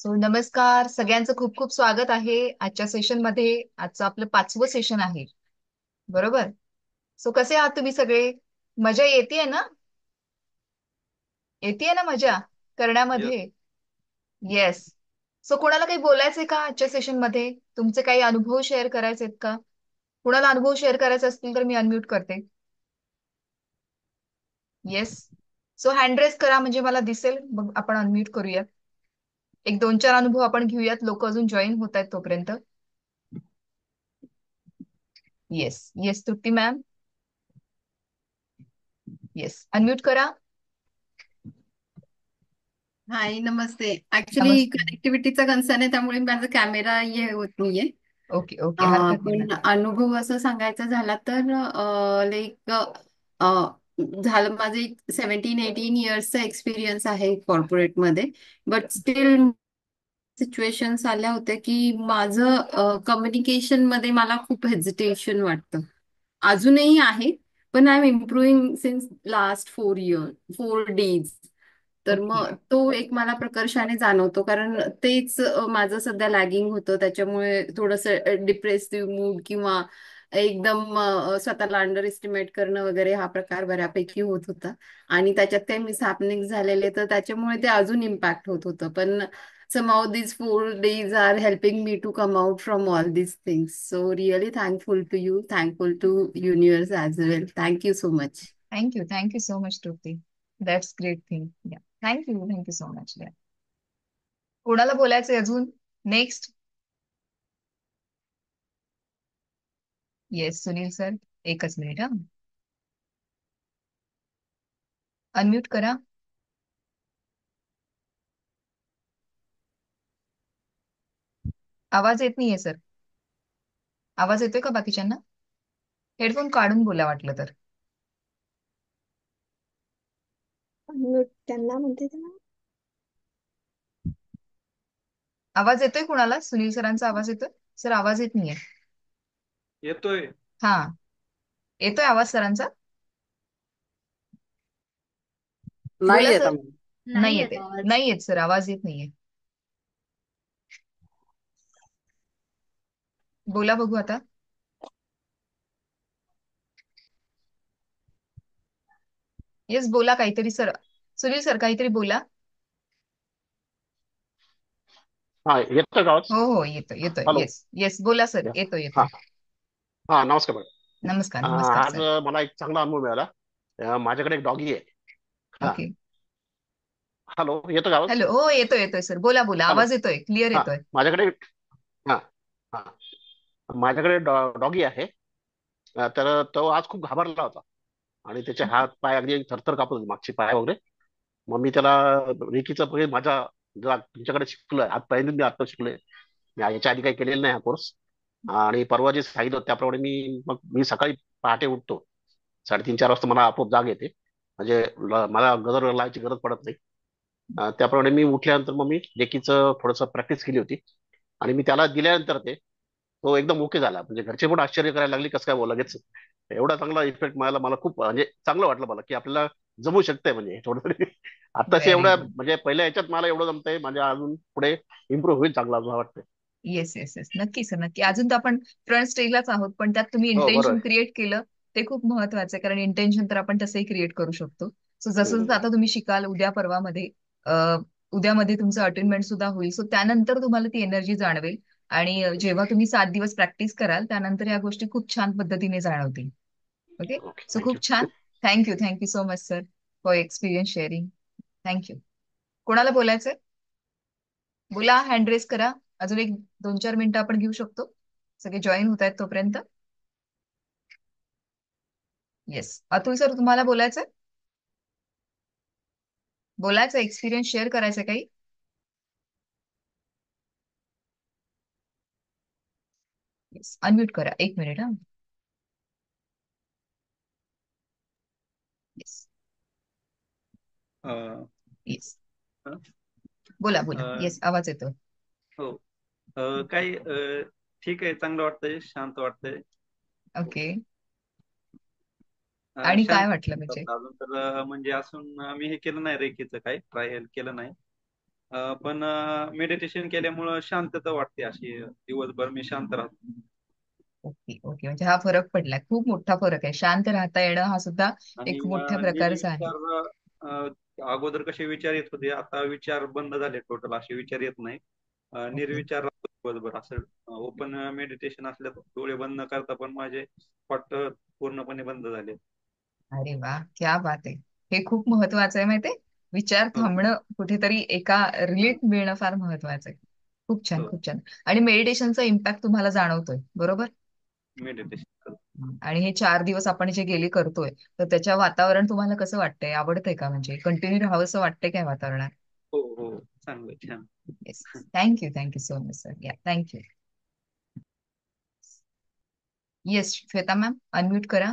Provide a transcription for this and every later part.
So नमस्कार सगळ्यांचं खूप खूप स्वागत आहे आजच्या सेशन मध्ये. आजचं आपलं 5वं सेशन आहे. बरोबर. सो कसे आहात तुम्ही सगळे? मजा येते ना? येते ना मजा येस. करण्यामध्ये? येस. सो कोणाला काही बोलायचंय का आजच्या सेशन मध्ये? तुमचे काही अनुभव शेअर करायचे आहेत का? कुणाला अनुभव शेअर करायचे असतील तर मी अनम्यूट करते. येस. सो हँड रेस करा म्हणजे मला दिसेल, मग आपण अनम्यूट करूयात. एक दोन चार अनुभव आपण घेऊयात, लोक अजून जॉईन होत आहेत तोपर्यंत. येस येस, तृप्ती मॅम. येस, अनम्यूट करा. हाय, नमस्ते. ऍक्च्युली नमस्ते. कनेक्टिव्हिटीचा कन्सर्न आहे, त्यामुळे माझा कॅमेरा हे होत नाहीये. ओके ओके, हरकत नाही मॅम. पण अनुभव असं सांगायचा झाला तर लाईक झालं माझं एक 17-18 इयर्सचा एक्सपिरियन्स आहे कॉर्पोरेटमध्ये. बट स्टील सिच्युएशन्स आल्या होत्या की माझं कम्युनिकेशन मध्ये मला खूप हेजिटेशन वाटतं. अजूनही आहे, पण I am improving since last 4 days. तर ओके. मग तो एक मला प्रकर्षाने जाणवतो, कारण तेच माझं सध्या लॅगिंग होतं. त्याच्यामुळे थोडंसं डिप्रेसिव्ह मूड किंवा एकदम स्वतःला अंडर एस्टिमेट करणं वगैरे हा प्रकार बऱ्यापैकी होत होता. आणि त्याच्यात काही मिसहॅपनिंग झालेले, तर त्याच्यामुळे ते अजून इम्पॅक्ट होत होतं. पण somehow these 4 days are helping me to come out from all these things. So really thankful to you, thankful to universe as well. Thank you so much. Thank you so much Trupti. That's great thing. या, thank you so much. या, कोणाला बोलायचंय अजून? Next. Yes, Sunil sir. एकच minute हा. Unmute करा. आवाज येत नाहीये सर. आवाज येतोय का बाकीच्यांना? हेडफोन काढून बोला वाटलं तर. म्यूट त्यांना म्हणते त्यांना. आवाज येतोय कुणाला? सुनील सरांचा आवाज येतोय? सर आवाज येत नाहीये. येतोय. हा, येतोय आवाज सरांचा. नाही बोला येत सर. आम्ही. नाही नाही येत येते. आवाज. नाही येत सर, आवाज येत नाहीये. बोला बघू आता. येस, बोला काहीतरी सर. सुनील सर काहीतरी बोला. हा, येतोय का आवाज? हो हो, येतोय येतोय. हॅलो. येस येस, बोला सर, या. येतोय हा येतोय. हा, नमस्कार मॅडम. नमस्कार नमस्कार आज सर. मला एक चांगला अनुभव मिळाला. माझ्याकडे एक डॉगी आहे. हा. ओके. हॅलो, येतो का आवाज? हॅलो, हो येतोय येतोय सर, बोला बोला, हॅलो. आवाज येतोय, क्लिअर हा, येतोय. माझ्याकडे. हा हा, माझ्याकडे डॉगी आहे. तर तो आज खूप घाबरला होता आणि त्याचे हात पाय अगदी थरथर कापत होते, मागचे पाय वगैरे. मग मी त्याला रेकीचं पहिले माझा जरा तुमच्याकडे शिकलोय, आज पहिल्यांदा मी आता शिकलोय. मी याच्या आधी काही केलेलं नाही हा कोर्स. आणि परवा जे सांगितलं त्याप्रमाणे मी सकाळी पहाटे उठतो. 3:30-4 वाजता मला आपोआप जाग येते. म्हणजे मला गजर लावायची गरज पडत नाही. त्याप्रमाणे मी उठल्यानंतर मग मी लेकीचं थोडंसं प्रॅक्टिस केली होती. आणि मी त्याला दिल्यानंतर तो एकदम ओके झाला. म्हणजे घरचे पण आश्चर्य करायला लागले, कसं काय बोला लगेच. एवढा चांगला इफेक्ट मिळाला मला. खूप म्हणजे चांगलं वाटलं मला की आपल्याला जमू शकतंय म्हणजे थोडं तरी. आताशी व्हेरी एवढ्या गुड. म्हणजे पहिल्या याच्यात मला एवढं जमतंय, म्हणजे अजून पुढे इम्प्रूव्ह होईल चांगला असं वाटतंय. येस येस येस, नक्की सर नक्की. अजून तर आपण फ्रंट स्टेजलाच आहोत, पण त्यात तुम्ही हो, इंटेन्शन बरोबर. क्रिएट केलं. ते खूप महत्वाचं आहे, कारण इंटेन्शन तर आपण तसंही क्रिएट करू शकतो. सो जसं जसं हम्म. आता तुम्ही शिकाल, उद्या परवामध्ये उद्यामध्ये तुमचं अटेनमेंट सुद्धा होईल. सो त्यानंतर तुम्हाला ती एनर्जी जाणवेल. आणि जेव्हा तुम्ही 7 दिवस प्रॅक्टिस कराल, त्यानंतर या गोष्टी खूप छान पद्धतीने जाणवतील. ओके. Okay, so thank you. खूप छान. Thank you so much sir for experience sharing. Thank you. कोणाला बोलायचंय? बोला, हँड रेस करा. अजून एक दोन चार मिनिटं आपण घेऊ शकतो. सगळे जॉईन होत आहेत तोपर्यंत. येस, अतुल सर तुम्हाला बोलायचंय? बोलायचं, एक्सपिरियन्स शेअर करायचं काही? येस, अनम्यूट करा, एक मिनिट हा. येस अ, येस, अ, बोला बोला. अ, येस, आवाज येतो. हो. काही ठीक आहे, चांगलं वाटतंय, शांत वाटतंय. ओके. आणि शांत काय वाटलं म्हणजे? वाटतं अजून तर. म्हणजे असून आम्ही हे केलं नाही, रेकीचं काही ट्रायल केलं नाही. पण मेडिटेशन केल्यामुळं शांतता वाटते, अशी दिवसभर मी शांत राहतो. ओके ओके, म्हणजे हा फरक पडलाय, खूप मोठा फरक आहे. शांत राहता येणं हा सुद्धा आणि एक मोठ्या प्रकारचा आहे. निर्विचार, अगोदर कसे विचार येत होते, आता विचार बंद झाले, टोटल असे विचार येत नाही. ओके. निर्विचार राहतो दिवसभर. असं ओपन मेडिटेशन असल्या डोळे बंद न करता पण माझे थॉट पूर्णपणे बंद झाले. अरे वा, क्या बात आहे. हे खूप महत्वाचं आहे माहितीये. विचार हो थांबणं, कुठेतरी एका हो रिलीफ मिळणं फार महत्वाचं आहे. खूप छान, हो. खूप छान. आणि मेडिटेशनचा इम्पॅक्ट तुम्हाला जाणवतोय, बरोबर? मेडिटेशन करतो. आणि हे 4 दिवस आपण जे गेले करतोय, तर त्याच्या वातावरण तुम्हाला कसं वाटतंय? आवडतंय का? म्हणजे कंटिन्यू राहावंसं वाटतंय काय वातावरणात? हो हो, चांगलं छान. Yes. Thank you so much sir. Yeah, thank you. Yes, Shweta ma'am, unmute करा.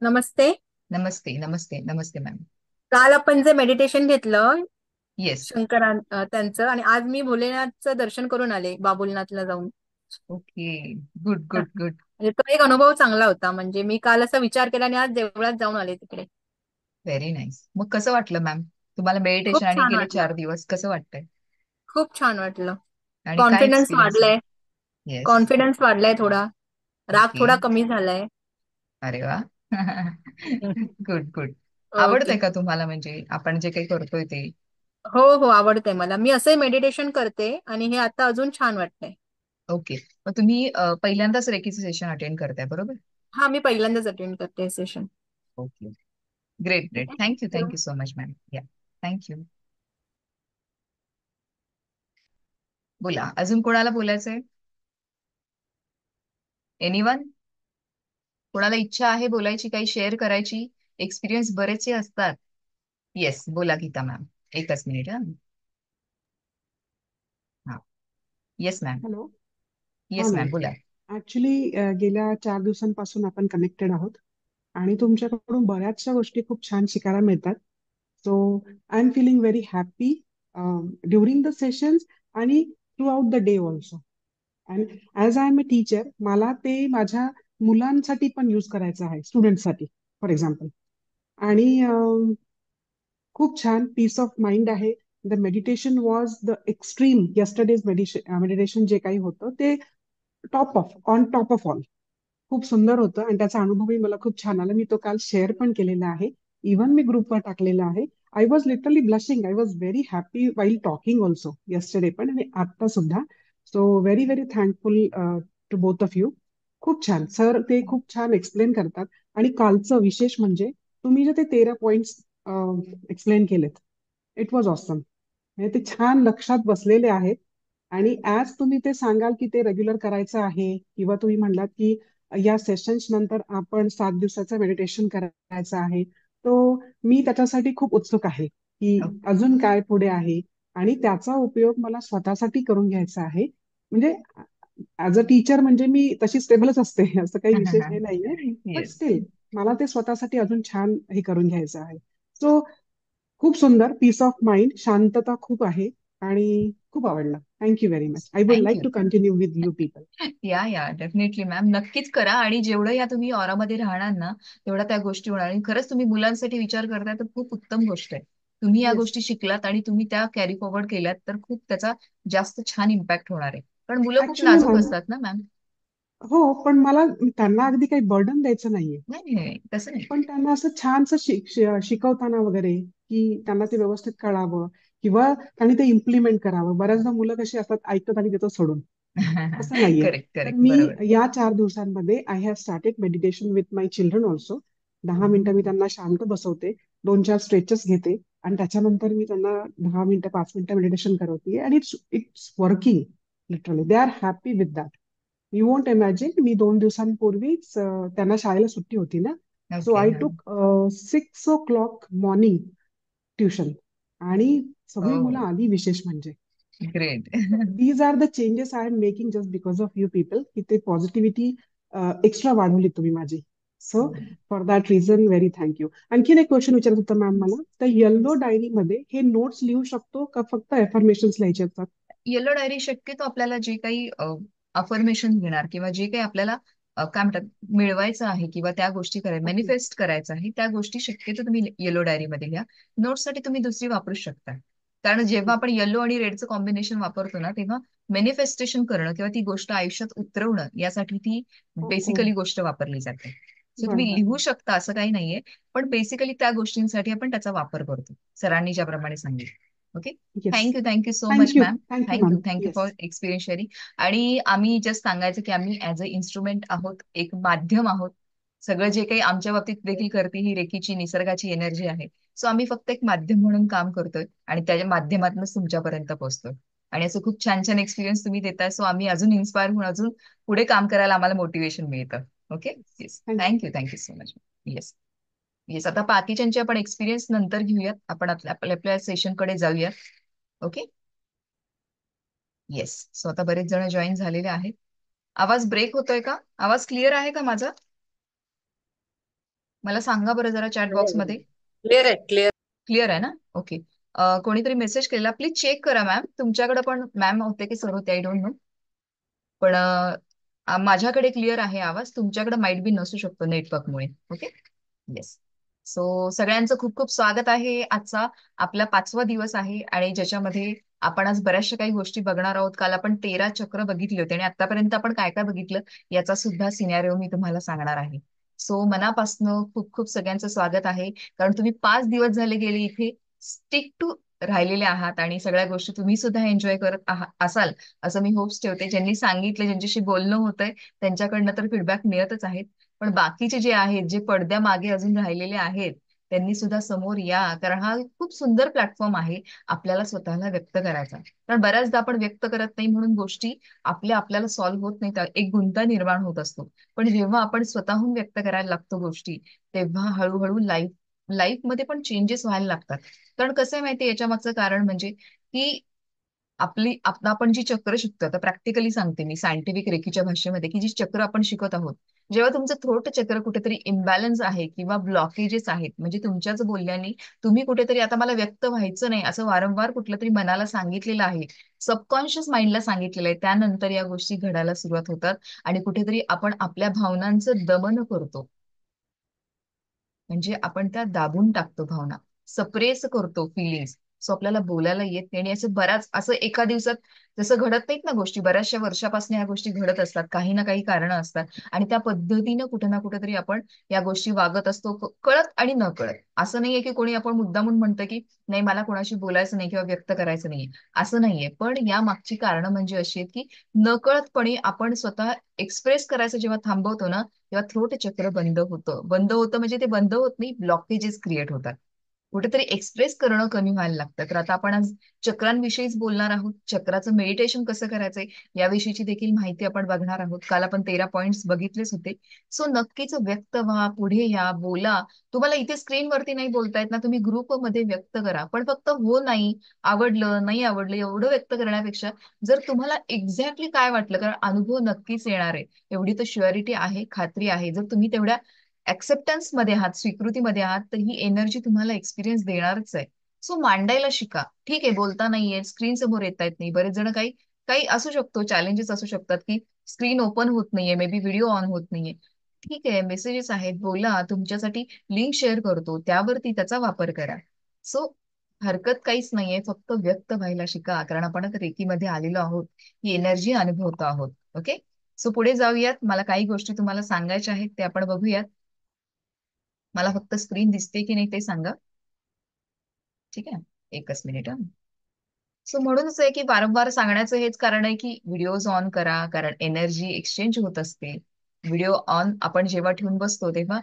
नमस्ते. नमस्ते नमस्ते नमस्ते मॅम. काल आपण जे मेडिटेशन घेतलं येस. त्यांचं, आणि आज मी भोलेनाथचं दर्शन करून आले बाबुलनाथला जाऊन. ओके. Good good good. म्हणजे तो एक अनुभव चांगला होता. म्हणजे मी काल असा विचार केला आणि आज देवळात जाऊन आले तिकडे. Very nice. मग कसं वाटलं मॅम तुम्हाला मेडिटेशन? खूप आणि छान गेले वाटलं. 4 दिवस कसं वाटतंय? खूप छान वाटलं. आणि काय कॉन्फिडन्स एक्सपिरियन्स आहे? वाढलाय. येस. कॉन्फिडन्स वाढलाय थोडा. राग ओके. थोडा कमी झालाय. अरे वा. Good good. ओके. आवडतंय का तुम्हाला, म्हणजे आपण जे काही करतोय ते? हो हो, आवडतंय मला. मी असंही मेडिटेशन करते आणि हे आता अजून छान वाटतंय. ओके. मग तुम्ही पहिल्यांदाच रेकीचं सेशन अटेंड करताय, बरोबर? हा, मी पहिल्यांदाच अटेंड करते session. Okay. Great great. Thank you so much ma'am. या, थँक्यू. बोला, अजून कोणाला बोलायचंय? एनीवन? कोणाला इच्छा आहे बोलायची, काही शेअर करायची? एक्सपिरियन्स बरेचसे असतात. येस, बोला गीता मॅम. एकच मिनिट. हा. Yes ma'am. हॅलो. हा येस मॅम. मॅम, बोला. ऍक्च्युली गेल्या 4 दिवसांपासून आपण कनेक्टेड आहोत आणि तुमच्याकडून बऱ्याचशा गोष्टी खूप छान शिकायला मिळतात. So I am feeling very happy during the sessions आणि throughout the day also. And as I am a teacher, मला ते माझ्या मुलांसाठी पण यूज करायचं आहे, स्टुडंटसाठी फॉर एक्झाम्पल. आणि खूप छान पीस ऑफ माइंड आहे. The meditation was the extreme. Yesterday's meditation जे काही होतं ते ऑन टॉप ऑफ ऑल खूप सुंदर होतं आणि त्याचा अनुभवही मला खूप छान आला. मी तो काल शेअर पण केलेला आहे. इव्हन मी ग्रुपवर टाकलेला आहे. I was literally blushing. I was very happy while talking also yesterday पण आणि आत्ता सुद्धा. So very very thankful to both of you. खूप छान सर, ते खूप छान एक्सप्लेन करतात. आणि कालचं विशेष म्हणजे तुम्ही जे ते 13 पॉइंट्स एक्सप्लेन केलेत, इट वॉज ऑसम. म्हणजे ते छान लक्षात बसलेले आहेत. आणि ऍज तुम्ही ते सांगाल की ते रेग्युलर करायचं आहे, किंवा तुम्ही म्हणलात की या सेशन्स नंतर आपण 7 दिवसाचं मेडिटेशन करायचं आहे, तो मी त्याच्यासाठी खूप उत्सुक आहे की अजून काय पुढे आहे. आणि त्याचा उपयोग मला स्वतःसाठी करून घ्यायचा आहे. म्हणजे ऍज अ टीचर म्हणजे मी तशी स्टेबलच असते, असं काही विशेष हे नाहीये. But yes. स्टील मला ते स्वतःसाठी अजून छान हे करून घ्यायचं आहे. सो खूप सुंदर पीस ऑफ माइंड, शांतता खूप आहे आणि खूप आवडलं. Thank you very much. I would like thank you. To continue with you people. या डेफिनेटली मॅम, नक्कीच करा. आणि जेवढं या तुम्ही ऑरामध्ये राहणार ना, तेवढ्या त्या गोष्टी होणार. आणि खरंच तुम्ही मुलांसाठी विचार करताय तर खूप उत्तम गोष्ट आहे. तुम्ही या येस. गोष्टी शिकलात आणि तुम्ही त्या कॅरी फॉरवर्ड केल्यात तर खूप त्याचा जास्त छान इम्पॅक्ट होणार आहे. पण मुलं खूप ऍक्च्युली नाजूक मॅम, असतात ना मॅम. हो, पण मला त्यांना अगदी काही बर्डन द्यायचं नाहीये. नाही नाही नाही, तसं नाही. पण त्यांना असं छानसं शिकवताना वगैरे की त्यांना ते व्यवस्थित कळावं, किंवा त्यांनी ते इम्प्लिमेंट करावं. बऱ्याचदा मुलं कशी असतात, ऐकतात आणि देतात सोडून. असं नाहीये. करेक्ट तर करेक्ट, मी बरोबर. या 4 दिवसांमध्ये I have started meditation with my children also. 10 मिनिटं मी त्यांना शांत बसवते, 2-4 स्ट्रेचेस घेते आणि त्याच्यानंतर मी त्यांना 10 मिनिटं 5 मिनिटं मेडिटेशन करवते. आणि it's it's working. Literally they are happy with that. You won't imagine, मी 2 दिवसांपूर्वीच त्यांना शाळेला सुट्टी होती ना. So okay. आय टूक 6 o'clock मॉर्निंग ट्युशन. आणि हो, सगळी मुलं आली, विशेष म्हणजे. Great. These are the changes I am making just because of you people, की ते पॉझिटिव्हिटी एक्स्ट्रा वाढवली तुम्ही माझी. So for that reason very thank you. आणखीन एक क्वेश्चन विचारत होता मॅम मला, त्या येल्लो डायरीमध्ये हे नोट्स लिहू शकतो का फक्त एफर्मेशन्स लिहायचे असतात? येलो डायरी शक्यतो आपल्याला जे काही अफर्मेशन घेणार किंवा जे काही आपल्याला काय म्हणतात, मिळवायचं आहे किंवा त्या गोष्टी करायला ओके. मॅनिफेस्ट करायचं आहे, त्या गोष्टी शक्यतो तुम्ही येलो डायरीमध्ये लिहा. नोट्ससाठी तुम्ही दुसरी वापरू शकता. कारण जेव्हा आपण येलो आणि रेडचं कॉम्बिनेशन वापरतो ना, तेव्हा मॅनिफेस्टेशन करणं किंवा ती गोष्ट आयुष्यात उतरवणं यासाठी ती ओके. बेसिकली गोष्ट वापरली जाते. सो तुम्ही बरोबर. लिहू शकता असं काही नाहीये, पण बेसिकली त्या गोष्टींसाठी आपण त्याचा वापर करतो, सरांनी ज्याप्रमाणे सांगितलं. Okay. Yes. Thank you so much thank you. Ma'am. Thank you ma'am. Thank you yes. For experience sharing. आणि आम्ही जस्ट सांगायचं की आम्ही ऍज अ इन्स्ट्रुमेंट आहोत, एक माध्यम आहोत. सगळं जे काही आमच्या बाबतीत देखील करते ही रेकीची निसर्गाची एनर्जी आहे. सो आम्ही फक्त एक माध्यम म्हणून काम करतोय आणि त्याच्या माध्यमातूनच तुमच्यापर्यंत पोहोचतोय. आणि असं खूप छान छान एक्सपिरियन्स तुम्ही देताय, सो आम्ही अजून इन्स्पायर होऊन अजून पुढे काम करायला आम्हाला मोटिवेशन मिळतं. Okay. Yes. Thank you. Thank you so much. Yes. Yes. आता बाकीच्यांचे आपण एक्सपिरियन्स नंतर घेऊयात. आपण आपल्या सेशनकडे जाऊयात. ओके. येस. सो आता बरेच जण जॉईन झालेले आहेत. आवाज ब्रेक होतोय का? आवाज क्लिअर आहे का माझा? मला सांगा बरं जरा चॅट बॉक्समध्ये. क्लिअर आहे, क्लिअर. क्लिअर आहे ना? ओके. कोणीतरी मेसेज केला, प्लीज चेक करा मॅम. तुमच्याकडे पण मॅम होते की सर होते, आय डोंट नो. पण माझ्याकडे क्लिअर आहे आवाज, तुमच्याकडे माइट बी नसू शकतो नेटवर्कमुळे. ओके. येस. सो सगळ्यांचं खूप खूप स्वागत आहे. आजचा आपला 5वा दिवस आहे आणि ज्याच्यामध्ये आपण आज बऱ्याचशा काही गोष्टी बघणार आहोत. काल आपण 13 चक्र बघितली होती आणि आतापर्यंत आपण काय काय बघितलं याचा सुद्धा सिनॅरिओ मी तुम्हाला सांगणार आहे. सो मनापासनं खूप खूप सगळ्यांचं स्वागत आहे. कारण तुम्ही 5 दिवस झाले गेले इथे स्टिक टू राहिलेले आहात आणि सगळ्या गोष्टी तुम्ही सुद्धा एन्जॉय करत असाल असं मी होप्स ठेवते. ज्यांनी सांगितलं, ज्यांच्याशी बोलणं होतंय त्यांच्याकडनं तर फीडबॅक मिळतच आहेत. पण बाकीचे जे आहेत, जे पडद्यामागे अजून राहिलेले आहेत, त्यांनी सुद्धा समोर या. कारण हा खूप सुंदर प्लॅटफॉर्म आहे आपल्याला स्वतःला व्यक्त करायचा. कारण बऱ्याचदा आपण व्यक्त करत नाही म्हणून गोष्टी आपल्याला सॉल्व्ह होत नाही, एक गुंता निर्माण होत असतो. पण जेव्हा आपण स्वतःहून व्यक्त करायला लागतो गोष्टी, तेव्हा हळूहळू लाईफमध्ये पण चेंजेस व्हायला लागतात. कारण कसं आहे माहितीये, याच्या मागचं कारण म्हणजे की आपण जी चक्र शिकतो, आता प्रॅक्टिकली सांगते मी सायंटिफिक रेकीच्या भाषेमध्ये, की जी चक्र आपण शिकत आहोत, जेव्हा तुमचं थ्रोट चक्र कुठेतरी इम्बॅलन्स आहे किंवा ब्लॉकेजेस आहेत, म्हणजे तुमच्याच बोलण्याने तुम्ही कुठेतरी आता मला व्यक्त व्हायचं नाही असं वारंवार कुठलं तरी मनाला सांगितलेलं आहे, सबकॉन्शियस माइंडला सांगितलेलं आहे, त्यानंतर या गोष्टी घडायला सुरुवात होतात आणि कुठेतरी आपण आपल्या भावनांचं दमन करतो. म्हणजे आपण त्या दाबून टाकतो भावना, सप्रेस करतो फिलिंग्स. सो आपल्याला बोलायला येत नाही आणि असं बऱ्याच असं एका दिवसात जसं घडत नाहीत ना गोष्टी, बऱ्याचशा वर्षापासून ह्या गोष्टी घडत असतात, काही ना काही कारणं असतात आणि त्या पद्धतीनं कुठे ना कुठेतरी आपण या गोष्टी वागत असतो, कळत आणि न कळत. असं नाहीये की कोणी आपण मुद्दामून म्हणतं की नाही मला कोणाशी बोलायचं नाही किंवा व्यक्त करायचं नाहीये, असं नाहीये. पण या मागची कारणं म्हणजे अशी आहेत की नकळतपणे आपण स्वतः एक्सप्रेस करायचं जेव्हा थांबवतो ना, तेव्हा थ्रोट चक्र बंद होतं म्हणजे ते बंद होत नाही, ब्लॉकेजेस क्रिएट होतात. कुठेतरी एक्सप्रेस करणं कमी व्हायला लागतं. तर आता आपण आज चक्रांविषयीच बोलणार आहोत. चक्राचं मेडिटेशन कसं करायचंय याविषयीची देखील माहिती आपण बघणार आहोत. काल आपण 13 पॉइंट्स बघितलेच होते. सो नक्कीच व्यक्त व्हा, पुढे या, बोला. तुम्हाला इथे स्क्रीनवरती नाही बोलता येत ना, तुम्ही ग्रुपमध्ये व्यक्त करा. पण फक्त हो नाही, आवडलं नाही आवडलं एवढं व्यक्त करण्यापेक्षा जर तुम्हाला एक्झॅक्टली काय वाटलं, कारण अनुभव नक्कीच येणार आहे, एवढी तर शुअरिटी आहे, खात्री आहे. जर तुम्ही तेवढ्या ऍक्सेप्टन्स मध्ये आहात, स्वीकृतीमध्ये आहात, तर ही एनर्जी तुम्हाला एक्सपिरियन्स देणारच आहे. सो मांडायला शिका. ठीक आहे, बोलता नाहीये, स्क्रीन समोर येता येत नाही, बरेच जण काही काही असू शकतो, चॅलेंजेस असू शकतात की स्क्रीन ओपन होत नाहीये, मे बी व्हिडिओ ऑन होत नाहीये. ठीक आहे, मेसेजेस आहेत, बोला. तुमच्यासाठी लिंक शेअर करतो, त्यावरती त्याचा वापर करा. सो हरकत काहीच नाहीये, फक्त व्यक्त व्हायला शिका. कारण आपण आता रेकीमध्ये आलेलो आहोत, ही एनर्जी अनुभवतो आहोत. ओके. सो पुढे जाऊयात. मला काही गोष्टी तुम्हाला सांगायच्या आहेत, ते आपण बघूयात. मला फक्त स्क्रीन दिसते की नाही ते सांगा. ठीक आहे, एकच मिनिट. सो म्हणूनच आहे की वारंवार सांगण्याचं हेच कारण आहे की व्हिडिओज ऑन करा, कारण एनर्जी एक्सचेंज होत असते. व्हिडिओ ऑन आपण जेव्हा ठेवून बसतो तेव्हा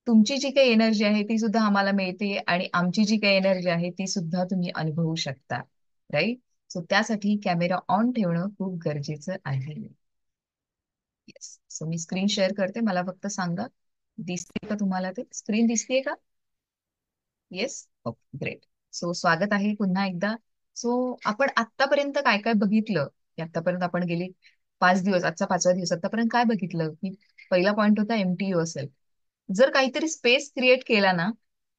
तुमची जी काही एनर्जी आहे ती सुद्धा आम्हाला मिळते आणि आमची जी काही एनर्जी आहे ती सुद्धा तुम्ही अनुभवू शकता. राईट. सो त्यासाठी कॅमेरा ऑन ठेवणं खूप गरजेचं आहे. येस. सो मी स्क्रीन शेअर करते, मला फक्त सांगा दिसते का तुम्हाला, ते स्क्रीन दिसतेय का? येस. Okay, great. सो स्वागत आहे पुन्हा एकदा. सो आपण आतापर्यंत काय काय बघितलं, की आतापर्यंत आपण गेली 5 दिवस, आजचा 5वा दिवस, आतापर्यंत काय बघितलं की पहिला पॉईंट होता एमटी असेल. जर काहीतरी स्पेस क्रिएट केला ना,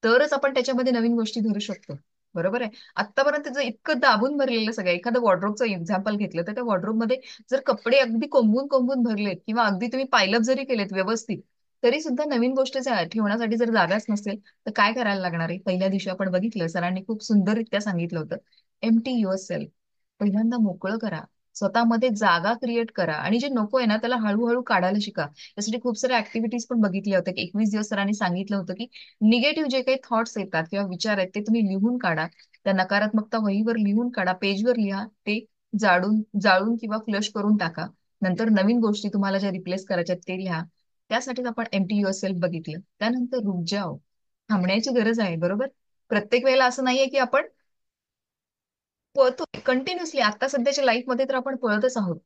तरच आपण त्याच्यामध्ये नवीन गोष्टी धरू शकतो. बरोबर आहे. आतापर्यंत जर इतकं दाबून भरलेलं सगळं, एखादं वॉर्ड्रोबचं एक्झाम्पल घेतलं तर त्या वॉर्ड्रोब मध्ये जर कपडे अगदी कोंबून कोंबून भरलेत किंवा अगदी तुम्ही पायलअप जरी केलेत व्यवस्थित, तरी सुद्धा नवीन गोष्ट ठेवण्यासाठी जर जागाच नसेल तर काय करायला लागणार आहे? पहिल्या दिवशी आपण बघितलं, सरांनी खूप सुंदररित्या सांगितलं होतं, एम्प्टी युअर सेल्फ. पहिल्यांदा मोकळं करा, स्वतःमध्ये जागा क्रिएट करा आणि जे नको आहे ना त्याला हळूहळू काढायला शिका. त्यासाठी खूप साऱ्या ऍक्टिव्हिटीज पण बघितल्या होत्या की 21 दिवस सरांनी सांगितलं होतं की निगेटिव्ह जे काही थॉट्स येतात किंवा विचार आहेत ते तुम्ही लिहून काढा. त्या नकारात्मकता वहीवर लिहून काढा, पेजवर लिहा, ते जाळून जाळून किंवा फ्लश करून टाका. नंतर नवीन गोष्टी तुम्हाला ज्या रिप्लेस करायच्या ते लिहा. त्यासाठीच आपण एम्प्टी युअर सेल्फ बघितलं. त्यानंतर रुक जाओ, थांबण्याची गरज आहे. बरोबर, प्रत्येक वेळेला असं नाहीये की आपण पळतोय कंटिन्युअसली. आता सध्याच्या लाईफ मध्ये तर आपण पळतच आहोत.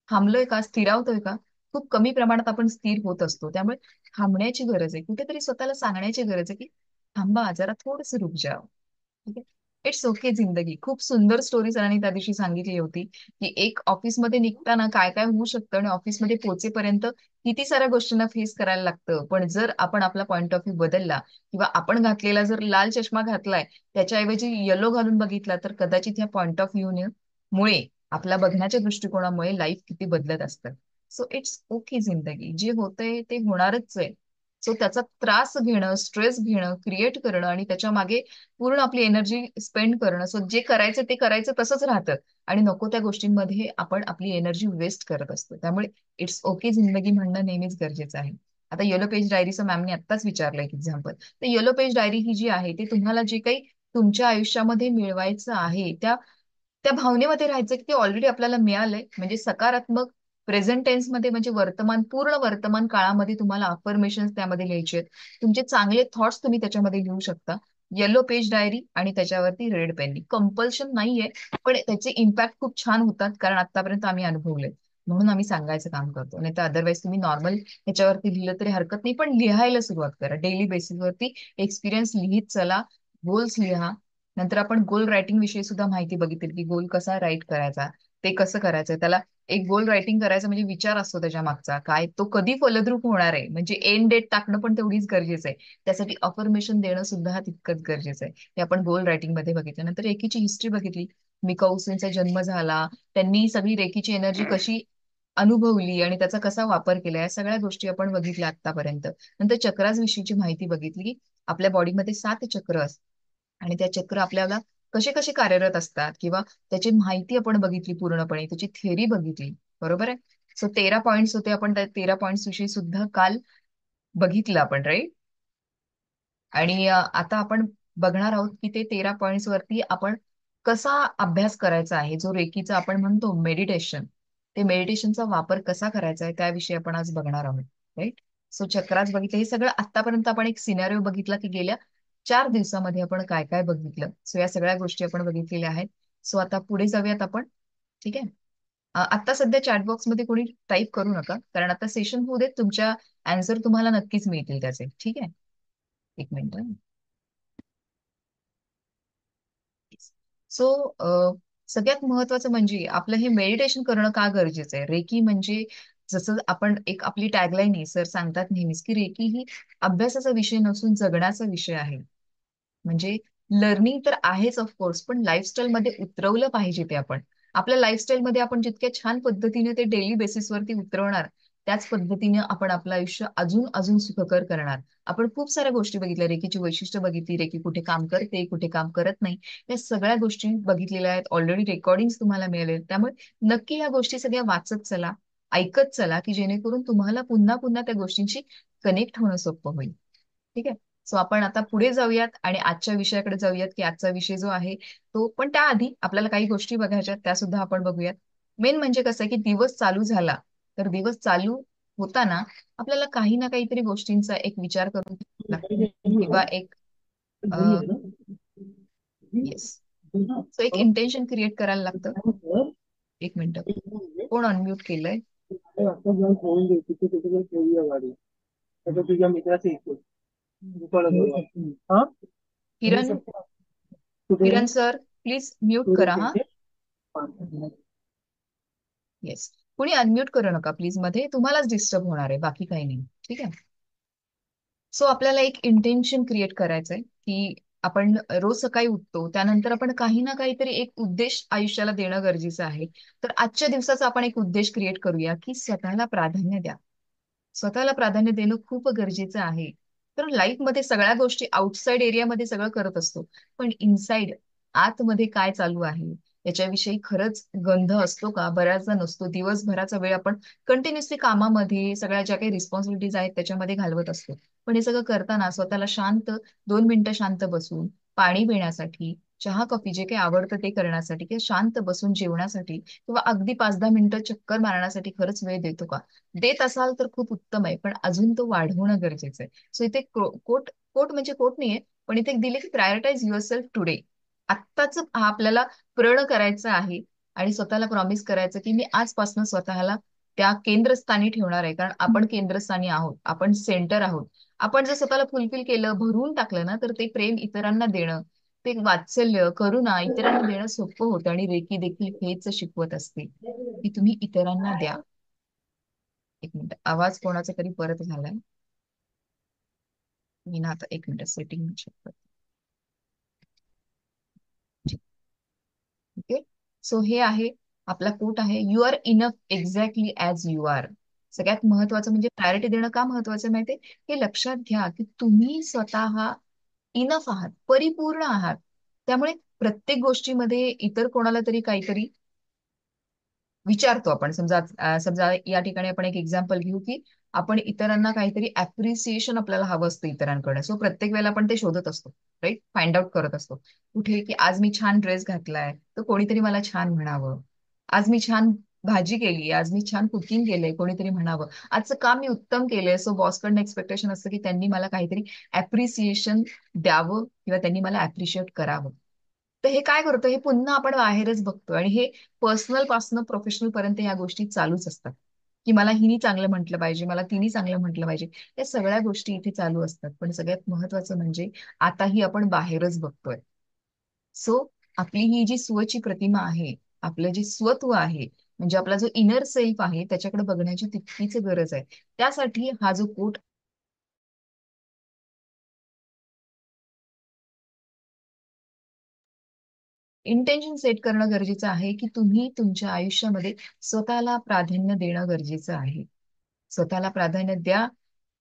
थांबलोय का, स्थिरावतोय का? खूप कमी प्रमाणात आपण स्थिर होत असतो. त्यामुळे थांबण्याची गरज आहे, कुठेतरी स्वतःला सांगण्याची गरज आहे की थांबा जरा, थोडस रुक जाओ. ठीक आहे, इट्स ओके जिंदगी. खूप सुंदर स्टोरी सरांनी त्या दिवशी सांगितली होती की एक ऑफिसमध्ये निघताना काय काय होऊ शकतं आणि ऑफिसमध्ये पोहोचेपर्यंत किती साऱ्या गोष्टींना फेस करायला लागतं. पण जर आपण आपला पॉइंट ऑफ व्ह्यू बदलला किंवा आपण घातलेला जर लाल चष्मा घातलाय त्याच्याऐवजी येलो घालून बघितला तर कदाचित ह्या पॉइंट ऑफ व्ह्यू मुळे, आपल्या बघण्याच्या दृष्टिकोनामुळे लाईफ किती बदलत असतं. सो इट्स ओके जिंदगी, जे होतंय ते होणारच आहे. सो त्याचा त्रास घेणं, स्ट्रेस घेणं, क्रिएट करणं आणि त्याच्या मागे पूर्ण आपली एनर्जी स्पेंड करणं, सो जे करायचं ते करायचं तसंच राहतं आणि नको त्या गोष्टींमध्ये आपण आपली एनर्जी वेस्ट करत असतो. त्यामुळे इट्स ओके जिंदगी म्हणणं नेहमीच गरजेचं आहे. आता येलो पेज डायरीचं मॅमने आत्ताच विचारलं एक एक्झाम्पल. तर येलो पेज डायरी ही जी आहे ती तुम्हाला जे काही तुमच्या आयुष्यामध्ये मिळवायचं आहे त्या भावनेमध्ये राहायचं की ते ऑलरेडी आपल्याला मिळालंय. म्हणजे सकारात्मक प्रेझेंट टेन्स मध्ये, म्हणजे वर्तमान, पूर्ण वर्तमान काळामध्ये तुम्हाला अफर्मेशन त्यामध्ये लिहायचे आहेत. तुमचे चांगले थॉट्स तुम्ही त्याच्यामध्ये लिहू शकता. येलो पेज डायरी आणि त्याच्यावरती रेड पेननी. कंपल्शन नाहीये, पण त्याचे इम्पॅक्ट खूप छान होतात कारण आतापर्यंत आम्ही अनुभवले, म्हणून आम्ही सांगायचं काम करतो. नाही तर अदरवाईज तुम्ही नॉर्मल ह्याच्यावरती लिहिलं तरी हरकत नाही, पण लिहायला सुरुवात करा. डेली बेसिसवरती एक्सपिरियन्स लिहित चला, गोल्स लिहा. नंतर आपण गोल रायटिंग विषयी सुद्धा माहिती बघितली की गोल कसा राईट करायचा, ते कसं करायचं. त्याला एक गोल रायटिंग करायचं म्हणजे विचार असतो त्याच्या मागचा, काय तो कधी फलद्रूप होणार आहे, म्हणजे एंड डेट टाकणं पण तेवढीच गरजेचं आहे. त्यासाठी अफर्मेशन देणं सुद्धा तितकंच गरजेचं आहे. हे आपण गोल रायटिंग मध्ये बघितलं. नंतर रेकीची हिस्ट्री बघितली. मिका उसेनचा जन्म झाला, त्यांनी सगळी रेकीची एनर्जी कशी अनुभवली आणि त्याचा कसा वापर केला, या सगळ्या गोष्टी आपण बघितल्या आतापर्यंत. नंतर चक्रास विषयीची माहिती बघितली की आपल्या बॉडीमध्ये 7 चक्र असतात आणि त्या चक्र आपल्याला कसे कसे कार्यरत असतात किंवा त्याची माहिती आपण बघितली पूर्णपणे, त्याची थेअरी बघितली. बरोबर आहे. सो 13 पॉइंट्स होते, आपण त्या 13 पॉइंट्स विषयी सुद्धा काल बघितलं आपण, राईट. आणि आता आपण बघणार आहोत की ते 13 पॉइंट्स वरती आपण कसा अभ्यास करायचा आहे. जो रेकीचा आपण म्हणतो मेडिटेशन, ते मेडिटेशनचा वापर कसा करायचा आहे त्याविषयी आपण आज बघणार आहोत, राईट. सो चक्रास बघितलं, हे सगळं आतापर्यंत आपण एक सिनारिओ बघितला की गेल्या 4 दिवसामध्ये आपण काय काय बघितलं. सो या सगळ्या गोष्टी आपण बघितलेल्या आहेत. सो आता पुढे जाऊयात आपण. ठीक आहे. आता सध्या चॅटबॉक्स मध्ये कोणी टाईप करू नका, कारण आता सेशन होऊ देत, तुमच्या आन्सर तुम्हाला नक्कीच मिळतील त्याचे. ठीक आहे, एक मिनिट. सो सगळ्यात महत्वाचं म्हणजे आपलं हे मेडिटेशन करणं का गरजेचं आहे. रेकी म्हणजे, जसं आपण एक आपली टॅगलाईन आहे, सर सांगतात नेहमीच की रेकी ही अभ्यासाचा विषय नसून जगण्याचा विषय आहे. म्हणजे लर्निंग तर आहेच ऑफकोर्स, पण लाईफस्टाईल मध्ये उतरवलं पाहिजे ते आपण. आपल्या लाईफस्टाईल मध्ये आपण जितक्या छान पद्धतीने ते डेली बेसिसवरती उतरवणार, त्याच पद्धतीने आपण आपलं आयुष्य अजून अजून सुखकर करणार. आपण खूप साऱ्या गोष्टी बघितल्या, रेकीची वैशिष्ट्य बघितली, रेकी कुठे काम करते, कुठे काम करत नाही, या सगळ्या गोष्टी बघितलेल्या आहेत. ऑलरेडी रेकॉर्डिंग तुम्हाला मिळाले. त्यामुळे नक्की ह्या गोष्टी सगळ्या वाचत चला, ऐकत चला, की जेणेकरून तुम्हाला पुन्हा पुन्हा त्या गोष्टींशी कनेक्ट होणं सोपं होईल. ठीक आहे. सो आपण आता पुढे जाऊयात आणि आजच्या विषयाकडे जाऊयात, की आजचा विषय जो आहे तो, पण त्याआधी आपल्याला काही गोष्टी बघायच्या त्या सुद्धा आपण बघूयात. मेन म्हणजे कसं आहे की दिवस चालू झाला तर दिवस चालू होताना आपल्याला काही ना काहीतरी गोष्टींचा एक विचार करून लागतो किंवा एक येस, सो एक इंटेन्शन क्रिएट करायला लागतं. एक मिनिट, कोण अनम्यूट केलंय? किरण, किरण सर प्लीज म्यूट करा हा. येस, कुणी अनम्यूट करू नका प्लीज, मध्ये तुम्हालाच डिस्टर्ब होणार आहे, बाकी काही नाही. ठीक आहे. सो आपल्याला एक इंटेन्शन क्रिएट करायचंय की आपण रोज सकाळी उठतो त्यानंतर आपण काही ना काहीतरी एक उद्देश आयुष्याला देणं गरजेचं आहे. तर आजच्या दिवसाचा आपण एक उद्देश क्रिएट करूया की स्वतःला प्राधान्य द्या. स्वतःला प्राधान्य देणं खूप गरजेचं आहे. कारण लाईफमध्ये सगळ्या गोष्टी आउटसाइड एरियामध्ये सगळं करत असतो, पण इनसाइड आतमध्ये काय चालू आहे याच्याविषयी खरंच गंध असतो का? बऱ्याचदा नसतो. दिवसभराचा वेळ आपण कंटिन्युअसली कामामध्ये सगळ्या ज्या काही रिस्पॉन्सिबिलिटीज आहेत त्याच्यामध्ये घालवत असतो. पण हे सगळं करताना स्वतःला शांत 2 मिनिटं शांत बसून पाणी पिण्यासाठी, चहा कॉफी जे काही आवडतं ते करण्यासाठी किंवा शांत बसून जेवण्यासाठी किंवा अगदी 5-10 मिनिटं चक्कर मारण्यासाठी खरंच वेळ देतो का? देत असाल तर खूप उत्तम आहे, पण अजून तो वाढवणं गरजेचं आहे. सो इथे कोट कोट म्हणजे कोट नाहीये, पण इथे एक दिले की प्रायोरिटाईज युअर सेल्फ टुडे. आत्ताच हा आपल्याला प्रण करायचं आहे आणि स्वतःला प्रॉमिस करायचं की मी आजपासून स्वतःला त्या केंद्रस्थानी ठेवणार आहे. कारण आपण केंद्रस्थानी आहोत, आपण सेंटर आहोत. आपण जर स्वतःला फुलफिल केलं, भरून टाकलं ना, तर ते प्रेम इतरांना देणं, ते वात्सल्य, करुणा इतरांना देणं सोपं होतं. आणि रेकी देखील हेच शिकवत असते की तुम्ही इतरांना द्या. एक मिनिट, आवाज कोणाचा तरी परत झालाय. मी ना आता एक मिनिट सेटिंग चेक करते. ओके. सो हे आहे आपला कोट आहे, you are enough exactly as you are. सगळ्यात महत्वाचं म्हणजे प्रायोरिटी देणं का महत्वाचं आहे माहितीये? हे लक्षात घ्या की तुम्ही स्वतः इनफ आहात, परिपूर्ण आहात. त्यामुळे प्रत्येक गोष्टीमध्ये इतर कोणाला तरी काहीतरी विचारतो आपण. समजा या ठिकाणी आपण एक एक्झाम्पल घेऊ की आपण इतरांना काहीतरी अप्रिसिएशन आपल्याला हवं असतं इतरांकडे. सो प्रत्येक वेळेला आपण ते शोधत असतो, राईट, फाइंड आउट करत असतो कुठे की आज मी छान ड्रेस घातलाय तर कोणीतरी मला छान म्हणावं. आज मी छान भाजी केली, आज मी छान कुकिंग केलंय, कोणीतरी म्हणावं. आजचं काम मी उत्तम केलंय, सो बॉसकडनं एक्सपेक्टेशन असतं की त्यांनी मला काहीतरी अप्रिसिएशन द्यावं किंवा त्यांनी मला अप्रिशिएट करावं. तर हे काय करतो, हे पुन्हा आपण बाहेरच बघतो आणि हे पर्सनल पासून प्रोफेशनल पर्यंत या गोष्टी चालूच असतात. की मला हिनी चांगलं म्हटलं पाहिजे, मला तिने चांगलं म्हटलं पाहिजे. या सगळ्या गोष्टी इथे चालू असतात. पण सगळ्यात महत्वाचं म्हणजे आताही आपण बाहेरच बघतोय. सो आपली ही जी स्वची प्रतिमा आहे, आपलं जे स्वत्व आहे, म्हणजे आपला जो इनर सेल्फ आहे त्याच्याकडे बघण्याची तितकीच गरज आहे. त्यासाठी हा जो कोट इंटेन्शन सेट करणं गरजेचं आहे की तुम्ही तुमच्या आयुष्यामध्ये स्वतःला प्राधान्य देणं गरजेचं आहे. स्वतःला प्राधान्य द्या.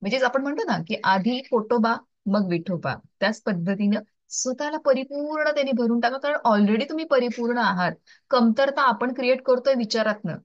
म्हणजेच आपण म्हणतो ना की आधी पोटोबा मग विठोबा, त्याच पद्धतीनं स्वतःला परिपूर्ण त्यांनी भरून टाका. कारण ऑलरेडी तुम्ही परिपूर्ण आहात. कमतरता आपण क्रिएट करतोय विचारातनं.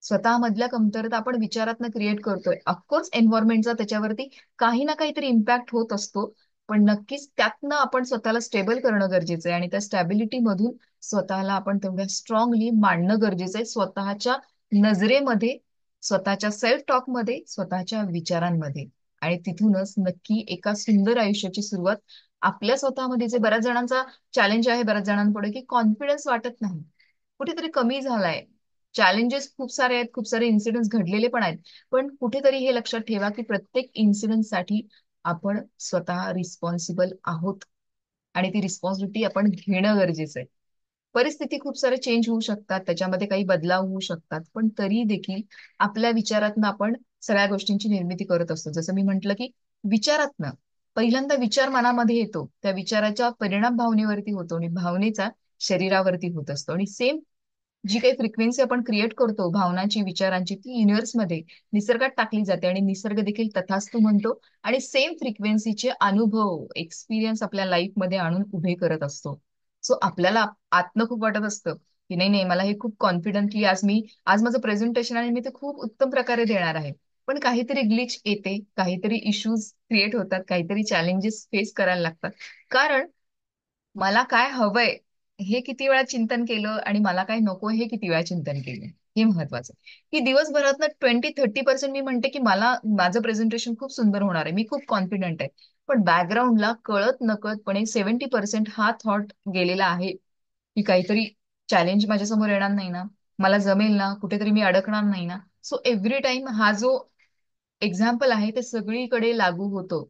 स्वतःमधल्या कमतरता आपण विचारातनं क्रिएट करतोय. ऑफकोर्स एन्व्हायरमेंटचा त्याच्यावरती काही ना काहीतरी इम्पॅक्ट होत असतो, पण नक्कीच त्यातनं आपण स्वतःला स्टेबल करणं गरजेचं आहे आणि त्या स्टॅबिलिटी मधून स्वतःला आपण तेवढ्या स्ट्रॉंगली मांडणं गरजेचं आहे. स्वतःच्या नजरेमध्ये, स्वतःच्या सेल्फ टॉक मध्ये, स्वतःच्या विचारांमध्ये. आणि तिथूनच नक्की एका सुंदर आयुष्याची सुरुवात. आपल्या स्वतःमध्ये जे बऱ्याच जणांचा चॅलेंज आहे बऱ्याच जणांपुढे की कॉन्फिडन्स वाटत नाही, कुठेतरी कमी झालाय. चॅलेंजेस खूप सारे आहेत, खूप सारे इन्सिडेंट्स घडलेले पण आहेत. पण कुठेतरी हे लक्षात ठेवा की प्रत्येक इन्सिडेंटसाठी आपण स्वतः रिस्पॉन्सिबल आहोत आणि ती रिस्पॉन्सिबिलिटी आपण घेणं गरजेचं आहे. परिस्थिती खूप सारे चेंज होऊ शकतात, त्याच्यामध्ये काही बदलाव होऊ शकतात, पण तरी देखील आपल्या विचारातनं आपण सगळ्या गोष्टींची निर्मिती करत असतो. जसं मी म्हंटल की विचारातनं पहिल्यांदा विचार मनामध्ये येतो, त्या विचाराचा परिणाम भावनेवरती होतो आणि भावनेचा शरीरावरती होत असतो. आणि सेम जी काही फ्रिक्वेन्सी आपण क्रिएट करतो भावनांची, विचारांची, ती युनिव्हर्समध्ये, निसर्गात टाकली जाते आणि निसर्ग देखील तथास्तु म्हणतो. आणि सेम फ्रिक्वेन्सीचे अनुभव, एक्सपिरियन्स आपल्या लाईफमध्ये आणून उभे करत असतो. सो आपल्याला आतनं खूप वाटत असतं की नाही नाही, मला हे खूप कॉन्फिडंटली आज माझं प्रेझेंटेशन आणि मी ते खूप उत्तम प्रकारे देणार आहे. पण काहीतरी ग्लिच येते, काहीतरी इश्यूज क्रिएट होतात, काहीतरी चॅलेंजेस फेस करायला लागतात. कारण मला काय हवंय हे किती वेळा चिंतन केलं आणि मला काय नकोय हे किती वेळा चिंतन केलं, हे महत्वाचं. की दिवसभरातनं 20-30% मी म्हणते की मला माझं प्रेझेंटेशन खूप सुंदर होणार आहे, मी खूप कॉन्फिडंट आहे. पण बॅकग्राऊंडला कळत नकळतपणे 70% हा थॉट गेलेला आहे की काहीतरी चॅलेंज माझ्यासमोर येणार नाही ना, मला जमेल ना, कुठेतरी मी अडकणार नाही ना. सो एव्हरी टाइम हा जो एक्झाम्पल आहे ते सगळीकडे लागू होतो.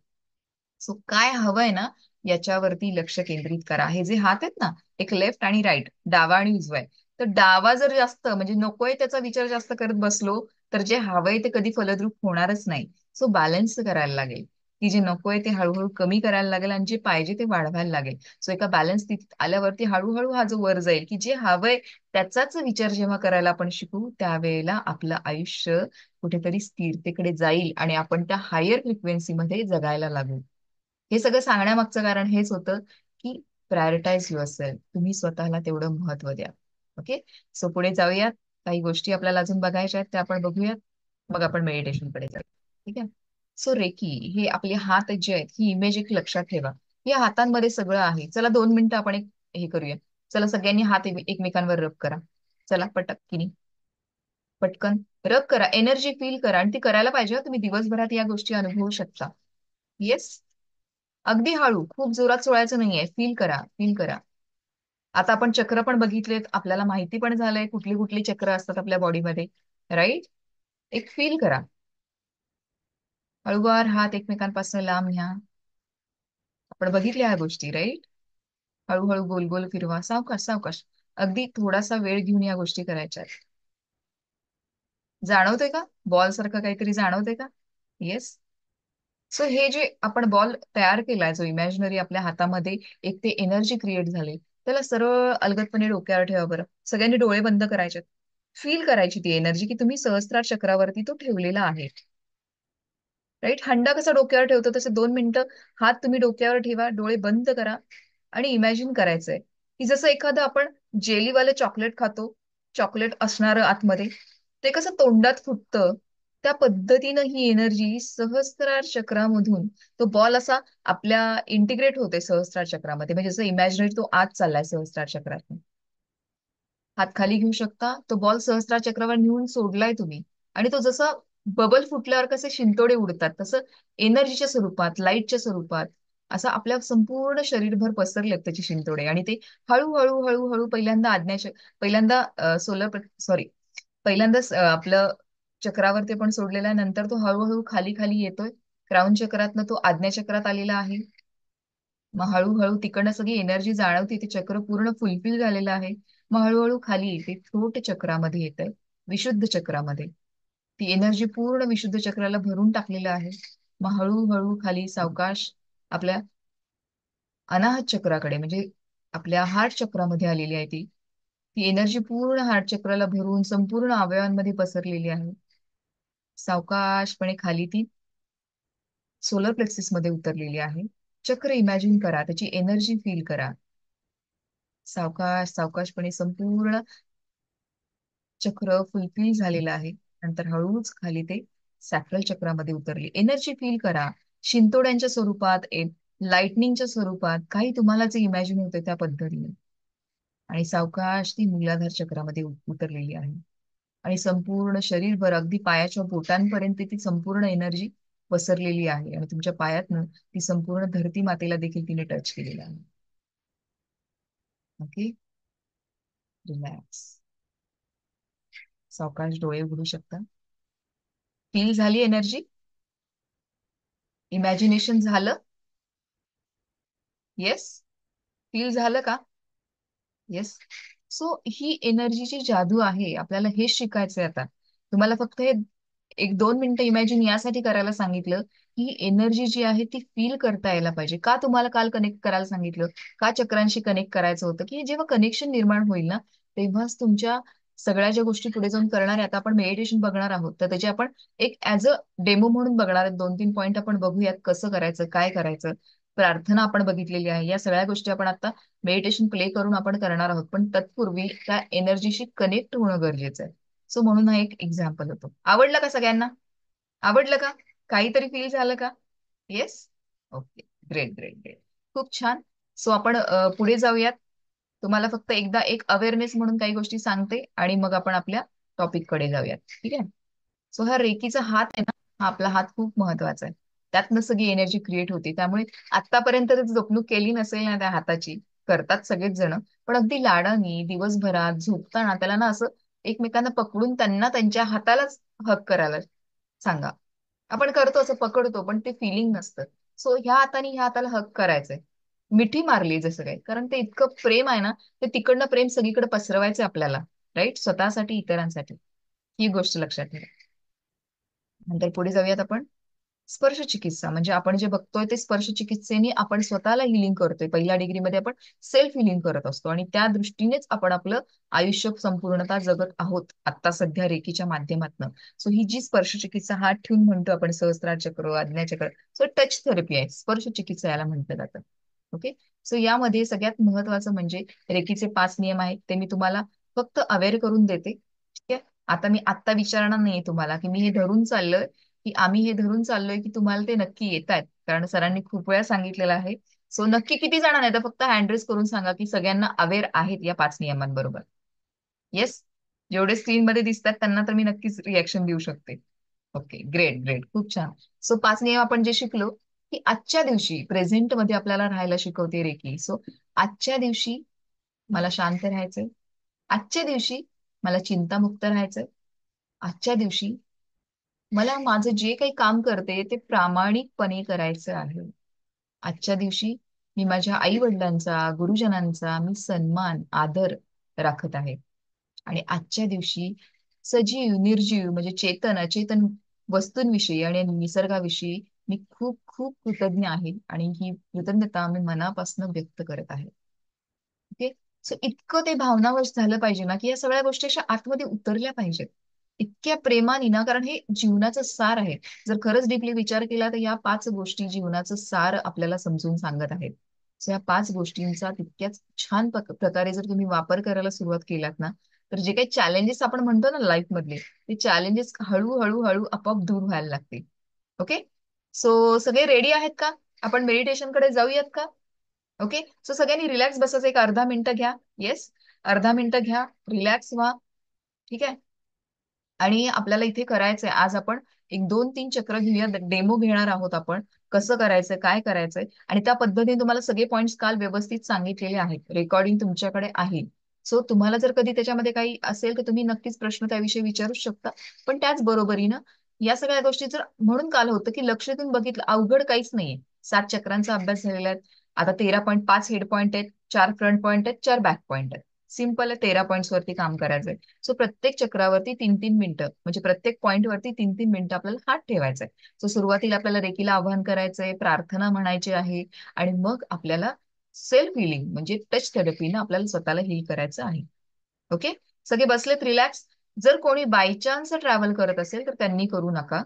सो काय हवंय ना, याच्यावरती लक्ष केंद्रित करा. हे जे हात आहेत ना, एक लेफ्ट आणि राईट, डावा आणि उजवा आहे. तर डावा जर जास्त म्हणजे नकोय त्याचा विचार जास्त करत बसलो तर जे हवंय ते कधी फलद्रूप होणारच नाही. सो बॅलन्स करायला लागेल की जे नकोय ते हळूहळू कमी करायला लागेल आणि जे पाहिजे ते वाढवायला लागेल. सो एका बॅलन्स स्थितीत आल्यावरती हळूहळू हा जो वर जाईल, की जे हवंय त्याचाच विचार जेव्हा करायला आपण शिकू, त्यावेळेला आपलं आयुष्य कुठेतरी स्थिरतेकडे जाईल आणि आपण त्या हायर फ्रिक्वेन्सीमध्ये जगायला लागू. हे सगळं सांगण्यामागचं कारण हेच होतं की प्रायोरिटाईज युअरसेल्फ. तुम्ही स्वतःला तेवढं महत्व द्या. ओके. सो पुढे जाऊयात. काही गोष्टी आपल्याला अजून बघायच्या आहेत त्या आपण बघूयात. मग आपण मेडिटेशन कडे जाऊया. ठीक आहे. सो रेकी हे आपले हात जे आहेत ही इमेज एक लक्षात ठेवा. या हातांमध्ये सगळं आहे. चला 2 मिनिटं आपण एक हे करूया. चला सगळ्यांनी हात एकमेकांवर रब करा. चला पटकन पटकन रब करा. एनर्जी फील करा आणि ती करायला पाहिजे. तुम्ही दिवसभरात या गोष्टी अनुभवू शकता. येस. अगदी हळू, खूप जोरात सोडायचं नाहीये. फील करा, फील करा. आता आपण चक्र पण बघितलेत, आपल्याला माहिती पण झालंय कुठली कुठली चक्र असतात आपल्या बॉडीमध्ये. राईट. एक फील करा. हळूवार हात एकमेकांपासून लांब न्या. आपण बघितल्या ह्या गोष्टी. राईट. हळूहळू गोल गोल फिरवा. सावकाश सावकाश. अगदी थोडासा वेळ घेऊन या गोष्टी करायच्या आहेत. जाणवतंय का? बॉल सारखं काहीतरी जाणवतंय का? येस. सो हे जे आपण बॉल तयार केलाय जो इमॅजिनरी आपल्या हातामध्ये एक ते एनर्जी क्रिएट झाली, त्याला सरळ अलगदपणे डोक्यावर ठेवा बरं. सगळ्यांनी डोळे बंद करायचे. फील करायची ती एनर्जी की तुम्ही सहस्त्रार चक्रावरती तो ठेवलेला आहे. राईट. हंडा कसा डोक्यावर ठेवतो तसे 2 मिनिटं हात तुम्ही डोक्यावर ठेवा, डोळे बंद करा आणि इमॅजिन करायचंय की जसं एखादं आपण जेलीवाले चॉकलेट खातो, चॉकलेट असणारं आतमध्ये, ते कसं तोंडात फुटतं, त्या पद्धतीनं ही एनर्जी सहस्त्रार चक्रामधून तो बॉल असा आपल्या इंटिग्रेट होते सहस्त्रार चक्रामध्ये. म्हणजे जसं इमॅजिनरी तो आत चाललाय सहस्त्रार चक्रात. हात खाली घेऊ शकता. तो बॉल सहस्त्रार चक्रावर नेऊन सोडलाय तुम्ही आणि तो जसा बबल फुटल्यावर कसे शिंतोडे उडतात तसं एनर्जीच्या स्वरूपात, लाईटच्या स्वरूपात असं आपल्या संपूर्ण शरीरभर पसरलेत त्याचे शिंतोडे आणि ते हळूहळू हळूहळू पहिल्यांदा सोलर सॉरी पहिल्यांदा आपलं चक्रावर ते पण सोडलेलं आहे. नंतर तो हळूहळू खाली खाली येतोय. क्राऊन चक्रातनं तो आज्ञा चक्रात आलेला आहे. मग हळूहळू तिकडनं सगळी एनर्जी जाणवते. ते चक्र पूर्ण फुलफिल झालेलं आहे. मग हळूहळू खाली येते. थोट चक्रामध्ये येत आहे. विशुद्ध चक्रामध्ये ती एनर्जी पूर्ण विशुद्ध चक्राला भरून टाकलेलं आहे. मग हळूहळू खाली सावकाश आपल्या अनाहत चक्राकडे म्हणजे आपल्या हार्ट चक्रामध्ये आलेली आहे ती. ती एनर्जी पूर्ण हार्ट चक्राला भरून संपूर्ण अवयवांमध्ये पसरलेली आहे. सावकाशपणे खाली ती सोलर प्लेक्सिस मध्ये उतरलेली आहे. चक्र इमॅजिन करा, त्याची एनर्जी फील करा. सावकाश सावकाशपणे संपूर्ण चक्र फुलफिल झालेलं आहे. नंतर हळूच खाली ते सॅक्रल चक्रामध्ये उतरली. एनर्जी फील करा. शिंतोड्यांच्या स्वरूपात, लाइटनिंगच्या स्वरूपात, काही तुम्हाला जे इमॅजिन होते त्या पद्धतीने. आणि सावकाश ती मूलाधार चक्रामध्ये उतरलेली आहे. आणि संपूर्ण शरीरभर अगदी पायाच्या बोटांपर्यंत ती संपूर्ण एनर्जी पसरलेली आहे आणि तुमच्या पायातनं ती संपूर्ण धरती मातेला देखील तिने टच केलेलं आहे. ओके. रिलॅक्स. सावकाश डोळे उघडू शकता. फील झाली एनर्जी? इमॅजिनेशन झालं? येस. फील झालं का? येस. सो ही एनर्जीची जादू आहे. आपल्याला हेच शिकायचंय आता. तुम्हाला फक्त हे 1-2 मिनिटं इमॅजिन यासाठी करायला सांगितलं की एनर्जी जी आहे ती फील करता यायला पाहिजे. का तुम्हाला काल कनेक्ट करायला सांगितलं? का चक्रांशी कनेक्ट करायचं होतं की जेव्हा कनेक्शन निर्माण होईल ना तेव्हाच तुमच्या सगळ्या ज्या गोष्टी पुढे जाऊन करणार आहे. आता आपण मेडिटेशन बघणार आहोत तर त्याचे आपण एक ऍज अ डेमो म्हणून बघणार आहेत. 2-3 पॉईंट आपण बघूयात कसं करायचं, काय करायचं. प्रार्थना आपण बघितलेली आहे. या सगळ्या गोष्टी आपण आता मेडिटेशन प्ले करून आपण करणार आहोत. पण तत्पूर्वी त्या एनर्जीशी कनेक्ट होणं गरजेचं आहे. सो म्हणून हा एक एक्झाम्पल होतो. आवडलं का सगळ्यांना? आवडलं का? काहीतरी फील झालं का? Yes. Okay. Great great great. खूप छान. सो आपण पुढे जाऊयात. तुम्हाला फक्त एकदा एक अवेअरनेस म्हणून काही गोष्टी सांगते आणि मग आपण आपल्या टॉपिक कडे जाऊयात. ठीक आहे. सो हा रेकीचा हात आहे ना, हा आपला हात खूप महत्वाचा आहे. त्यातनं सगळी एनर्जी क्रिएट होते. त्यामुळे आतापर्यंत जपणूक केली नसेल ना त्या हाताची, करतात सगळेच जण, पण अगदी लाडानी दिवसभरात झोपताना त्याला ना असं एकमेकांना पकडून त्यांना त्यांच्या हातालाच हक करायला सांगा. आपण करतो असं पकडतो पण ते फिलिंग नसतं. सो ह्या हाताने ह्या हाताला हक करायचंय. मिठी मारली जसं काही, कारण ते इतकं प्रेम आहे ना, ते तिकडनं प्रेम सगळीकडे पसरवायचं आपल्याला. राईट. स्वतःसाठी, इतरांसाठी. ही गोष्ट लक्षात ठेवा. नंतर पुढे जाऊयात आपण. स्पर्श चिकित्सा म्हणजे आपण जे बघतोय ते स्पर्श चिकित्सेने आपण स्वतःला हिलिंग करतोय. पहिल्या डिग्रीमध्ये आपण सेल्फ हिलिंग करत असतो आणि त्या दृष्टीनेच आपण आपलं आयुष्य संपूर्णतः जगत आहोत आता सध्या रेकीच्या माध्यमातून. सो ही जी स्पर्श चिकित्सा हात ठेवून म्हणतो आपण सहस्त्रार चक्र, आज्ञाचक्र, सो टच थेरपी आहे, स्पर्श चिकित्सा याला म्हटलं जातं. ओके. सो यामध्ये सगळ्यात महत्वाचं म्हणजे रेकीचे 5 नियम आहेत, ते मी तुम्हाला फक्त अवेअर करून देते. ठीक आहे. आता मी आत्ता विचारणार नाहीये तुम्हाला की मी हे धरून चाललोय, की आम्ही हे धरून चाललोय की तुम्हाला ते नक्की येत आहेत, कारण सरांनी खूप वेळा सांगितलेलं आहे. सो नक्की किती जण नाही तर फक्त हँड रेस करून सांगा की सगळ्यांना अवेअर आहेत या 5 नियमांबरोबर. येस. जेवढे स्क्रीनमध्ये दिसतात त्यांना तर मी नक्कीच रिॲक्शन देऊ शकते. ओके, ग्रेट ग्रेट, खूप छान. सो 5 नियम आपण जे शिकलो की आजच्या दिवशी प्रेझेंट मध्ये आपल्याला राहायला शिकवते रेकी. सो आजच्या दिवशी मला शांत राहायचंय, आजच्या दिवशी मला चिंतामुक्त राहायचंय, आजच्या दिवशी मला माझं जे काही काम करते ते प्रामाणिकपणे करायचं आहे, आजच्या दिवशी मी माझ्या आई वडिलांचा, गुरुजनांचा मी सन्मान आदर राखत आहे, आणि आजच्या दिवशी सजीव निर्जीव म्हणजे चेतन अचेतन वस्तूंविषयी आणि निसर्गाविषयी मी खूप खूप कृतज्ञ आहे आणि ही कृतज्ञता मी मनापासून व्यक्त करत आहे. ओके. सो इतकं ते भावनावश झालं पाहिजे ना की या सगळ्या गोष्टी अशा आतमध्ये उतरल्या पाहिजेत इतक्या प्रेमाने ना, कारण हे जीवनाचं सार आहे. जर खरंच डीपली विचार केला तर या 5 गोष्टी जीवनाचं सार आपल्याला समजून सांगत आहेत. सो या 5 गोष्टींचा तितक्याच छान प्रकारे जर तुम्ही वापर करायला सुरुवात केलात ना, तर जे काही चॅलेंजेस आपण म्हणतो ना लाईफ मधले, ते चॅलेंजेस हळूहळू हळू आपोआप दूर व्हायला लागतील. ओके. सो सगळे रेडी आहेत का? आपण मेडिटेशन कडे जाऊयात का? ओके. सो सगळ्यांनी रिलॅक्स बसायचं, एक अर्धा मिनिटं घ्या. येस. अर्धा मिनिटं घ्या, रिलॅक्स व्हा. ठीक आहे. आणि आपल्याला इथे करायचंय आज आपण एक 2-3 चक्र घेऊया, डेमो घेणार आहोत आपण, कसं करायचंय, काय करायचंय, आणि त्या पद्धतीने तुम्हाला सगळे पॉइंट्स काल व्यवस्थित सांगितलेले आहेत, रेकॉर्डिंग तुमच्याकडे आहे. सो तुम्हाला जर कधी त्याच्यामध्ये काही असेल तर तुम्ही नक्कीच प्रश्न त्याविषयी विचारू शकता. पण त्याच बरोबरीनं या सगळ्या गोष्टी जर म्हणून काल होतं की लक्ष देऊन बघितलं, अवघड काहीच नाहीये. 7 चक्रांचा अभ्यास झालेला आहे. आता 13.5 हेड पॉईंट आहेत, 4 फ्रंट पॉईंट आहेत, 4 बॅक पॉईंट आहेत. सिम्पल आहे, 13 पॉईंट्स वरती काम करायचंय. सो प्रत्येक चक्रावरती 3-3 मिनिटं म्हणजे प्रत्येक पॉईंट वरती 3-3 मिनिटं आपल्याला हात ठेवायचा आहे. सो सुरुवातीला आपल्याला रेकीला आवाहन करायचंय, प्रार्थना म्हणायची आहे, आणि मग आपल्याला सेल्फ हिलिंग म्हणजे टच थेरपीनं आपल्याला स्वतःला हील करायचं आहे. ओके. सगळे बसलेत रिलॅक्स. जर कोणी बाय चान्स ट्रॅव्हल करत असेल तर त्यांनी करू नका,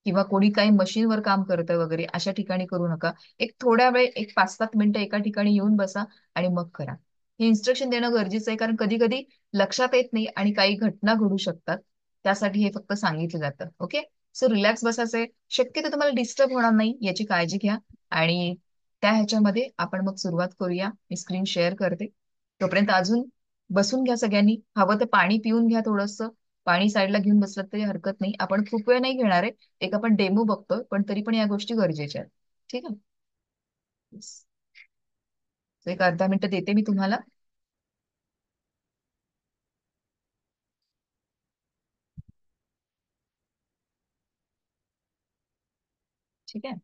किंवा कोणी काही मशीनवर काम करतं वगैरे अशा ठिकाणी करू नका. एक थोड्या वेळ एक 5-7 मिनिटं एका ठिकाणी येऊन बसा आणि मग करा. हे इन्स्ट्रक्शन देणं गरजेचं आहे, कारण कधी कधी लक्षात येत नाही आणि काही घटना घडू शकतात. त्यासाठी हे फक्त सांगितलं जातं. ओके. सो रिलॅक्स बसायचंय, शक्यतो तुम्हाला डिस्टर्ब होणार नाही याची काळजी घ्या. आणि त्या ह्याच्यामध्ये आपण मग सुरुवात करूया. मी स्क्रीन शेअर करते. तोपर्यंत अजून बसून घ्या सगळ्यांनी, हवं तर पाणी पिऊन घ्या थोडंसं. पाणी साईडला घेऊन बसलं तरी हरकत नाही, आपण खूप वेळ नाही घेणार आहे. एक आपण डेमो बघतोय पण तरी पण या गोष्टी गरजेच्या आहेत. ठीक आहे. Yes. So एक अर्धा मिनिटं देते मी तुम्हाला. ठीक आहे.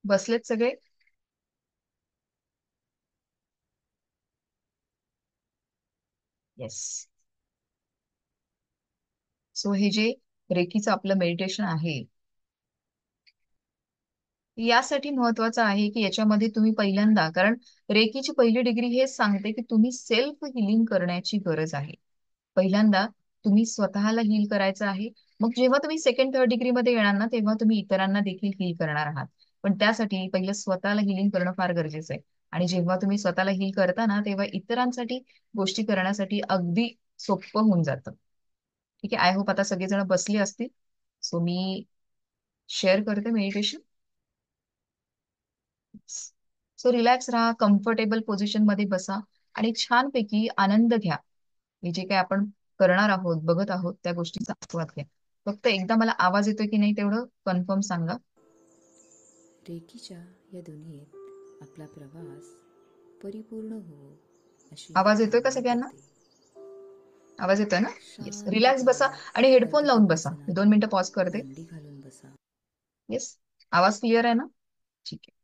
बसलेत सगळे? येस. सो हे जे रेकीचं आपलं मेडिटेशन आहे, यासाठी महत्वाचं आहे की याच्यामध्ये तुम्ही पहिल्यांदा, कारण रेकीची पहिली डिग्री हेच सांगते की तुम्ही सेल्फ हिलिंग करण्याची गरज आहे. पहिल्यांदा तुम्ही स्वतःला हील करायचं आहे. मग जेव्हा तुम्ही सेकंड थर्ड डिग्री मध्ये येणार ना, तेव्हा तुम्ही इतरांना देखील हील करणार आहात. पण त्यासाठी पहिलं स्वतःला हिलिंग करणं फार गरजेचं आहे. आणि जेव्हा तुम्ही स्वतःला हील करता ना, तेव्हा इतरांसाठी गोष्टी करण्यासाठी अगदी सोपं होऊन जातं. ठीक आहे. आय होप आता सगळेजण बसले असतील. सो मी शेअर करते मेडिटेशन. सो रिलॅक्स राहा, कम्फर्टेबल पोझिशन मध्ये बसा आणि छानपैकी आनंद घ्या. हे जे काही आपण करणार आहोत, बघत आहोत, त्या गोष्टीचा आस्वाद घ्या. फक्त एकदा मला आवाज येतोय की नाही तेवढं कन्फर्म सांगा. रेकीच्या या दुनियेत आपला प्रवास परिपूर्ण हो अशी आवाज येतोय का कामना सगळ्यांना? करते. आवाज येतोय ना? येस. रिलॅक्स बसा शांतपणे आणि हेडफोन लावून बसा. मी अर्धपद्मासनात 2 मिनिटं पॉज करते. मांडी घालून बसा. येस. आवाज क्लिअर आहे ना? ठीक आहे.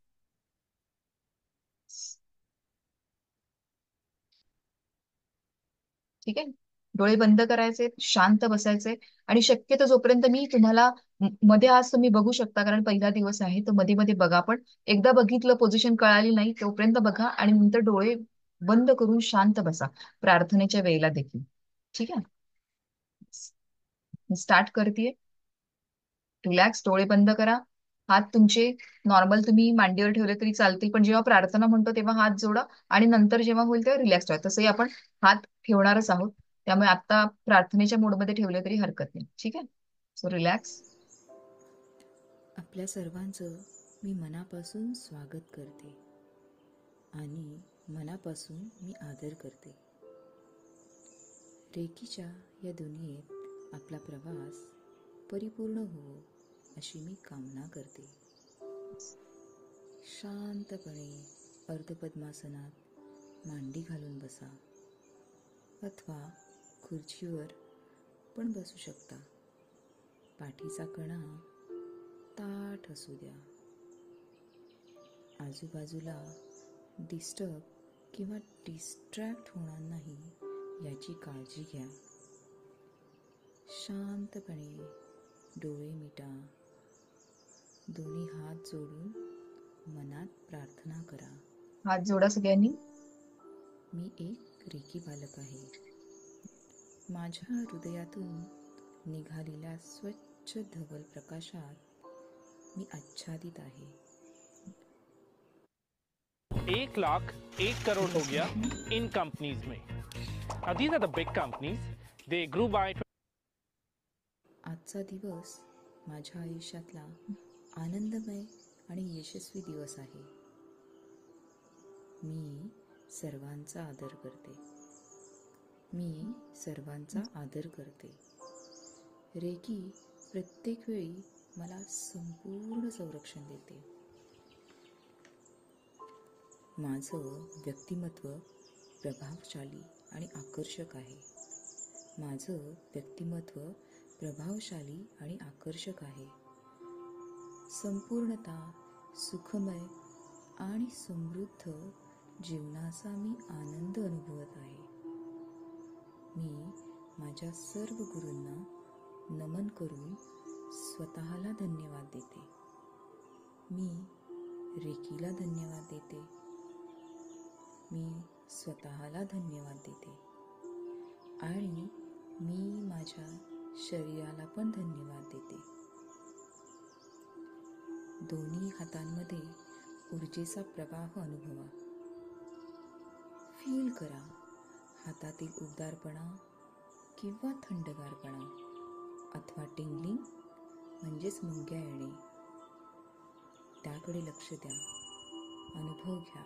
ठीक आहे. डोळे बंद करायचे, शांत बसायचे आणि शक्यतो जोपर्यंत मी तुम्हाला मध्ये आज तुम्ही बघू शकता कारण पहिला दिवस आहे तर मध्ये मध्ये बघा, पण एकदा बघितलं पोझिशन कळाली नाही तोपर्यंत बघा आणि नंतर डोळे बंद करून शांत बसा प्रार्थनेच्या वेळेला देखील. ठीक आहे, स्टार्ट करते. रिलॅक्स, डोळे बंद करा. हात तुमचे नॉर्मल तुम्ही मांडीवर ठेवले तरी चालतील, पण जेव्हा प्रार्थना म्हणतो तेव्हा हात जोडा आणि नंतर जेव्हा होईल तेव्हा रिलॅक्स व्हा. तसंही आपण हात ठेवणारच आहोत, त्यामुळे आता प्रार्थनेच्या मोडमध्ये ठेवले तरी हरकत नाही. ठीक आहे, सो रिलॅक्स. आपल्या सर्वांचं मी मनापासून स्वागत करते आणि मनापासून मी आदर करते. रेकीच्या या दुनियेत आपला प्रवास परिपूर्ण हो अशी मी कामना करते. शांतपणे अर्धपद्मासनात मांडी घालून बसा अथवा खुर्चीवर पण बसू शकता. पाठीचा कणा ताठ असू द्या. आजूबाजूला डिस्टर्ब किंवा डिस्ट्रॅक्ट होणार नाही याची काळजी घ्या. शांतपणे डोळे मिटा. दोन्ही हात जोडून मनात प्रार्थना करा. हात जोडा सगळ्यांनी. मी एक रेकी बालक आहे. माझ्या हृदयातून निघालेल्या स्वच्छ धवल प्रकाशात मी आच्छादित आहे. 1,01,00,000 हो गया इन कंपनीज में. Now these are the big companies. They grew by. आजचा दिवस माझ्या आयुष्यातला आनंदमय आणि यशस्वी दिवस आहे. मी सर्वांचा आदर करते. मी सर्वांचा आदर करते. रेकी प्रत्येक वेळी मला संपूर्ण संरक्षण देते. माझं व्यक्तिमत्व प्रभावशाली आणि आकर्षक आहे. माझं व्यक्तिमत्व प्रभावशाली आणि आकर्षक आहे. संपूर्णता, सुखमय आणि समृद्ध जीवनाचा मी आनंद अनुभवत आहे. मी माझ्या सर्व गुरूंना नमन करून स्वतःला धन्यवाद देते. मी रेकीला धन्यवाद देते. मी स्वतःला धन्यवाद देते आणि मी माझ्या शरीराला पण धन्यवाद देते. दोन्ही हातांमध्ये ऊर्जेचा प्रवाह अनुभवा. फील करा हातातील उबदारपणा किंवा थंडगारपणा अथवा टिंगलिंग म्हणजेच मुंग्या येणे. त्याकडे लक्ष द्या, अनुभव घ्या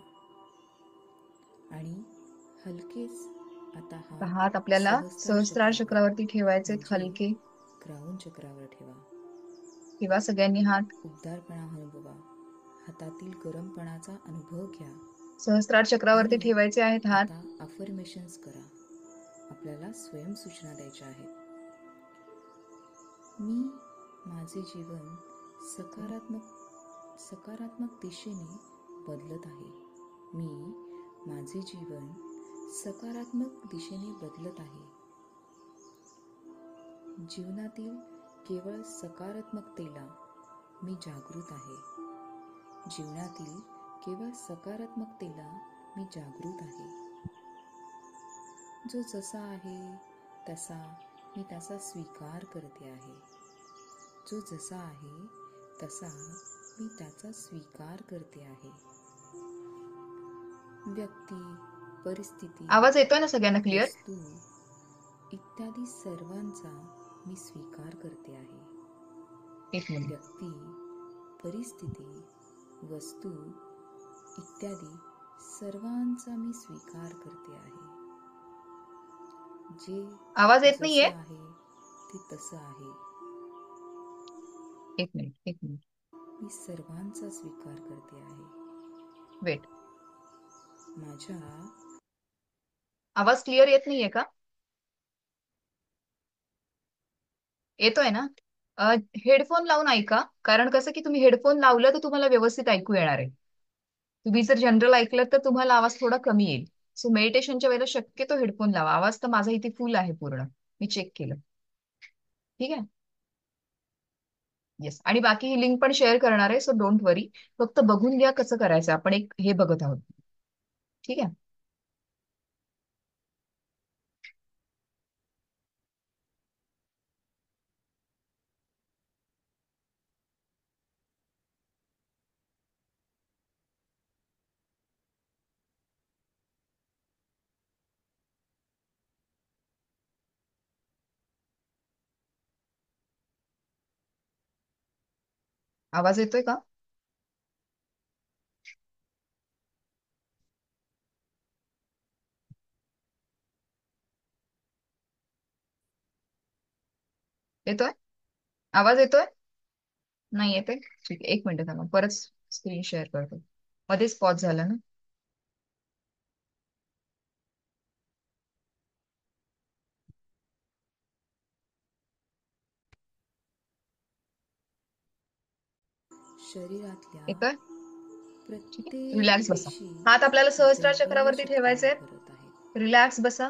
आणि हलकेच आता हात आपल्याला सहस्त्रार चक्रावरती ठेवायचे, हलके क्राऊन चक्रावर ठेवा. किंवा सगळ्यांनी हात उबदारपणा अनुभवा. हातातील गरमपणाचा अनुभव घ्या. सहस्त्रार चक्रावरती ठेवायचे आहेत हात. आता अफर्मेशन्स करा. आपल्याला स्वयंसूचना द्यायच्या आहेत. मी माझे जीवन सकारात्मक दिशेने बदलत आहे. मी माझे जीवन सकारात्मक दिशेने बदलत आहे. जीवनातील केवळ सकारात्मकतेला मी जागृत आहे. जीवनातील केवळ सकारात्मकतेला मी जागृत आहे. जो जसा आहे तसा मी त्याचा स्वीकार करते आहे. जो जसा आहे तसा मी त्याचा स्वीकार करते आहे. व्यक्ती, परिस्थिती, आवाज येतोय ना सगळ्यांना क्लिअर? वस्तू इत्यादी सर्वांचा मी स्वीकार करते आहे. एक मिनिट. व्यक्ती, परिस्थिती, वस्तू इत्यादी सर्वांचा मी स्वीकार करते आहे. जे आवाज येत जसं नाहीये? आहे ते तसं आहे. एक मिनिट. मी सर्वांचा स्वीकार करते आहे. वेट. माझ्या आवाज क्लिअर येत नाहीये का? येतोय ना? हेडफोन लावून ऐका, कारण कसं की तुम्ही हेडफोन लावलं तर तुम्हाला व्यवस्थित ऐकू येणार आहे. तुम्ही जर जनरल ऐकलं तर तुम्हाला आवाज थोडा कमी येईल. सो मेडिटेशनच्या वेळेला शक्यतो हेडफोन लावा. आवाज तर माझा इथे फुल आहे पूर्ण, मी चेक केलं. ठीक आहे. येस. आणि बाकी ही लिंक पण शेअर करणार आहे, सो डोंट वरी. फक्त बघून घ्या कसं करायचं, आपण एक हे बघत आहोत. ठीक आहे. आवाज येतोय का? येतोय आवाज येतोय? नाही येते. ठीक आहे, एक मिनिट थांबा, परत स्क्रीन शेअर करतो. मध्येच पॉज झाला ना. शरीरातल्या येतोय. ठीक आहे, प्रत्येक रिलॅक्स बसा. पेशी हात आपल्याला सहस्त्रार दैवीय चक्रावरती ठेवायचे शक्तीने आहेत. भरत आहेत. रिलॅक्स बसा.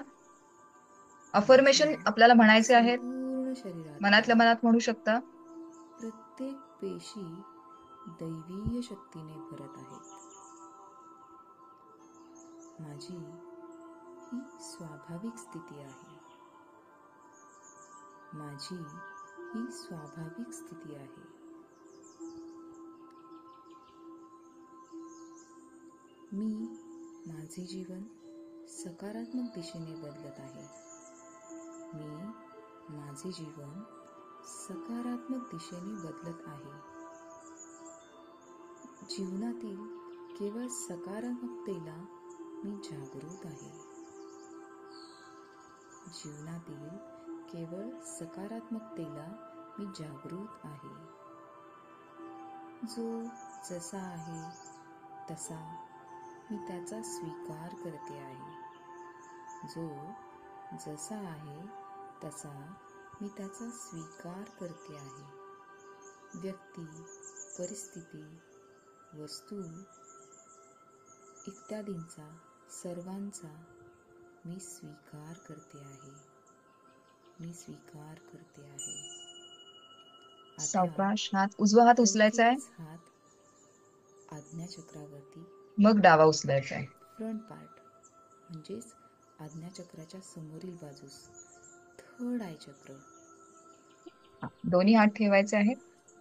माझ्या अफर्मेशन आपल्याला म्हणायचे आहेत, संपूर्ण शरीरातल्या मनातल्या मनात म्हणू शकता. प्रत्येक पेशी दैवीय शक्तीने भरत आहेत. माझी ही स्वाभाविक स्थिती आहे. माझी ही स्वाभाविक स्थिती आहे. मी माझे जीवन सकारात्मक दिशेने बदलत आहे. मी माझे जीवन सकारात्मक दिशेने बदलत आहे. जीवनातील केवळ सकारात्मकतेला मी जागृत आहे. जीवनातील केवळ सकारात्मकतेला मी जागृत आहे. जो जसा आहे तसा मी त्याचा स्वीकार करते आहे. जो जसा आहे तसा मी त्याचा स्वीकार करते आहे. व्यक्ती, परिस्थिती, वस्तू इत्यादींचा, सर्वांचा मी स्वीकार करते आहे. मी स्वीकार करते आहे. आता सावकाश हात, उजवा हात उचलायचा आहे, हलकेच हात आज्ञाचक्रावरती, मग डावा उचलायचा आहे. फ्रंट पार्ट म्हणजेच आज्ञाचक्राच्या समोरील बाजूस थर्ड आय चक्र. दोन्ही हात ठेवायचे आहेत.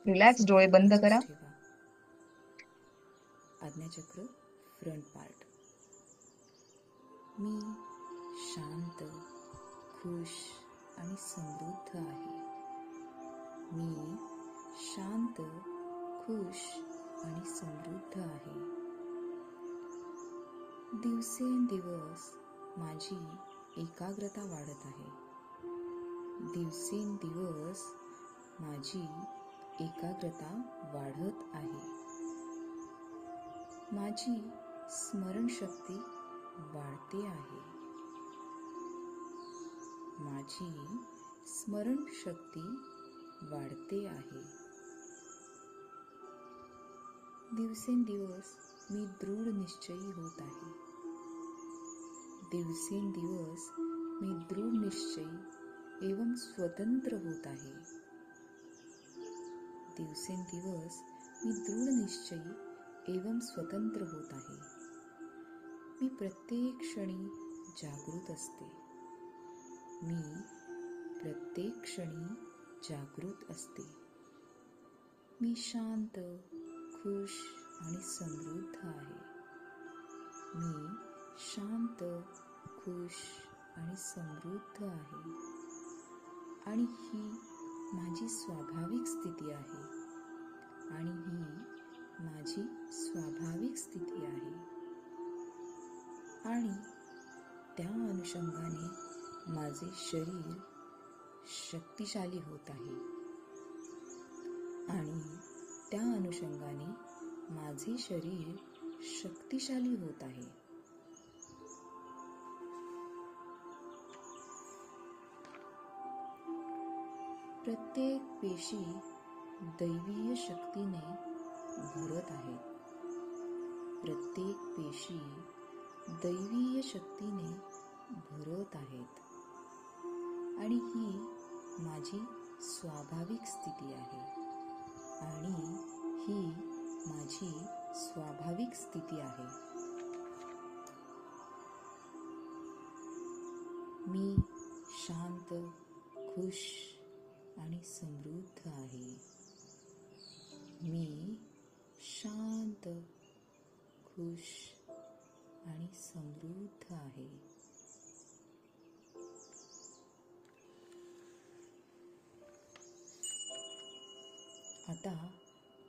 रिलॅक्स, डोळे समोरील बंद करा. बाजूस ठेवा. आज्ञाचक्र, फ्रंट पार्ट. मी शांत, खुश आणि समृद्ध आहे. मी शांत, खुश आणि समृद्ध आहे. दिवसेंदिवस माझी एकाग्रता वाढत आहे. दिवसेंदिवस माझी एकाग्रता वाढत आहे. माझी स्मरणशक्ती वाढते आहे. माझी स्मरणशक्ती वाढते आहे. दिवसेंदिवस मी दृढ निश्चयी होत आहे. दिवसेंदिवस मी दृढ निश्चयी एवं स्वतंत्र होत आहे. दिवसेंदिवस मी दृढ निश्चयी एवं स्वतंत्र होत आहे. मी प्रत्येक क्षणी जागृत असते. मी प्रत्येक क्षणी जागृत असते. मी शांत, खुश आणि समृद्ध आहे. मी शांत, खुश आणि समृद्ध आहे. आणि ही माझी स्वाभाविक स्थिती आहे. आणि ही माझी स्वाभाविक स्थिती आहे. आणि त्या अनुषंगाने माझे शरीर शक्तिशाली होत आहे. आणि त्या अनुषंगाने माझे शरीर शक्तिशाली होत आहे. प्रत्येक पेशी दैवीय शक्तीने भरत आहे. प्रत्येक पेशी दैवीय शक्तीने भरत आहेत आणि ही माझी स्वाभाविक स्थिती आहे आणि ही माझी स्वाभाविक स्थिती आहे. मी शांत, खुश आणि समृद्ध आहे. मी शांत, खुश आणि समृद्ध आहे. आता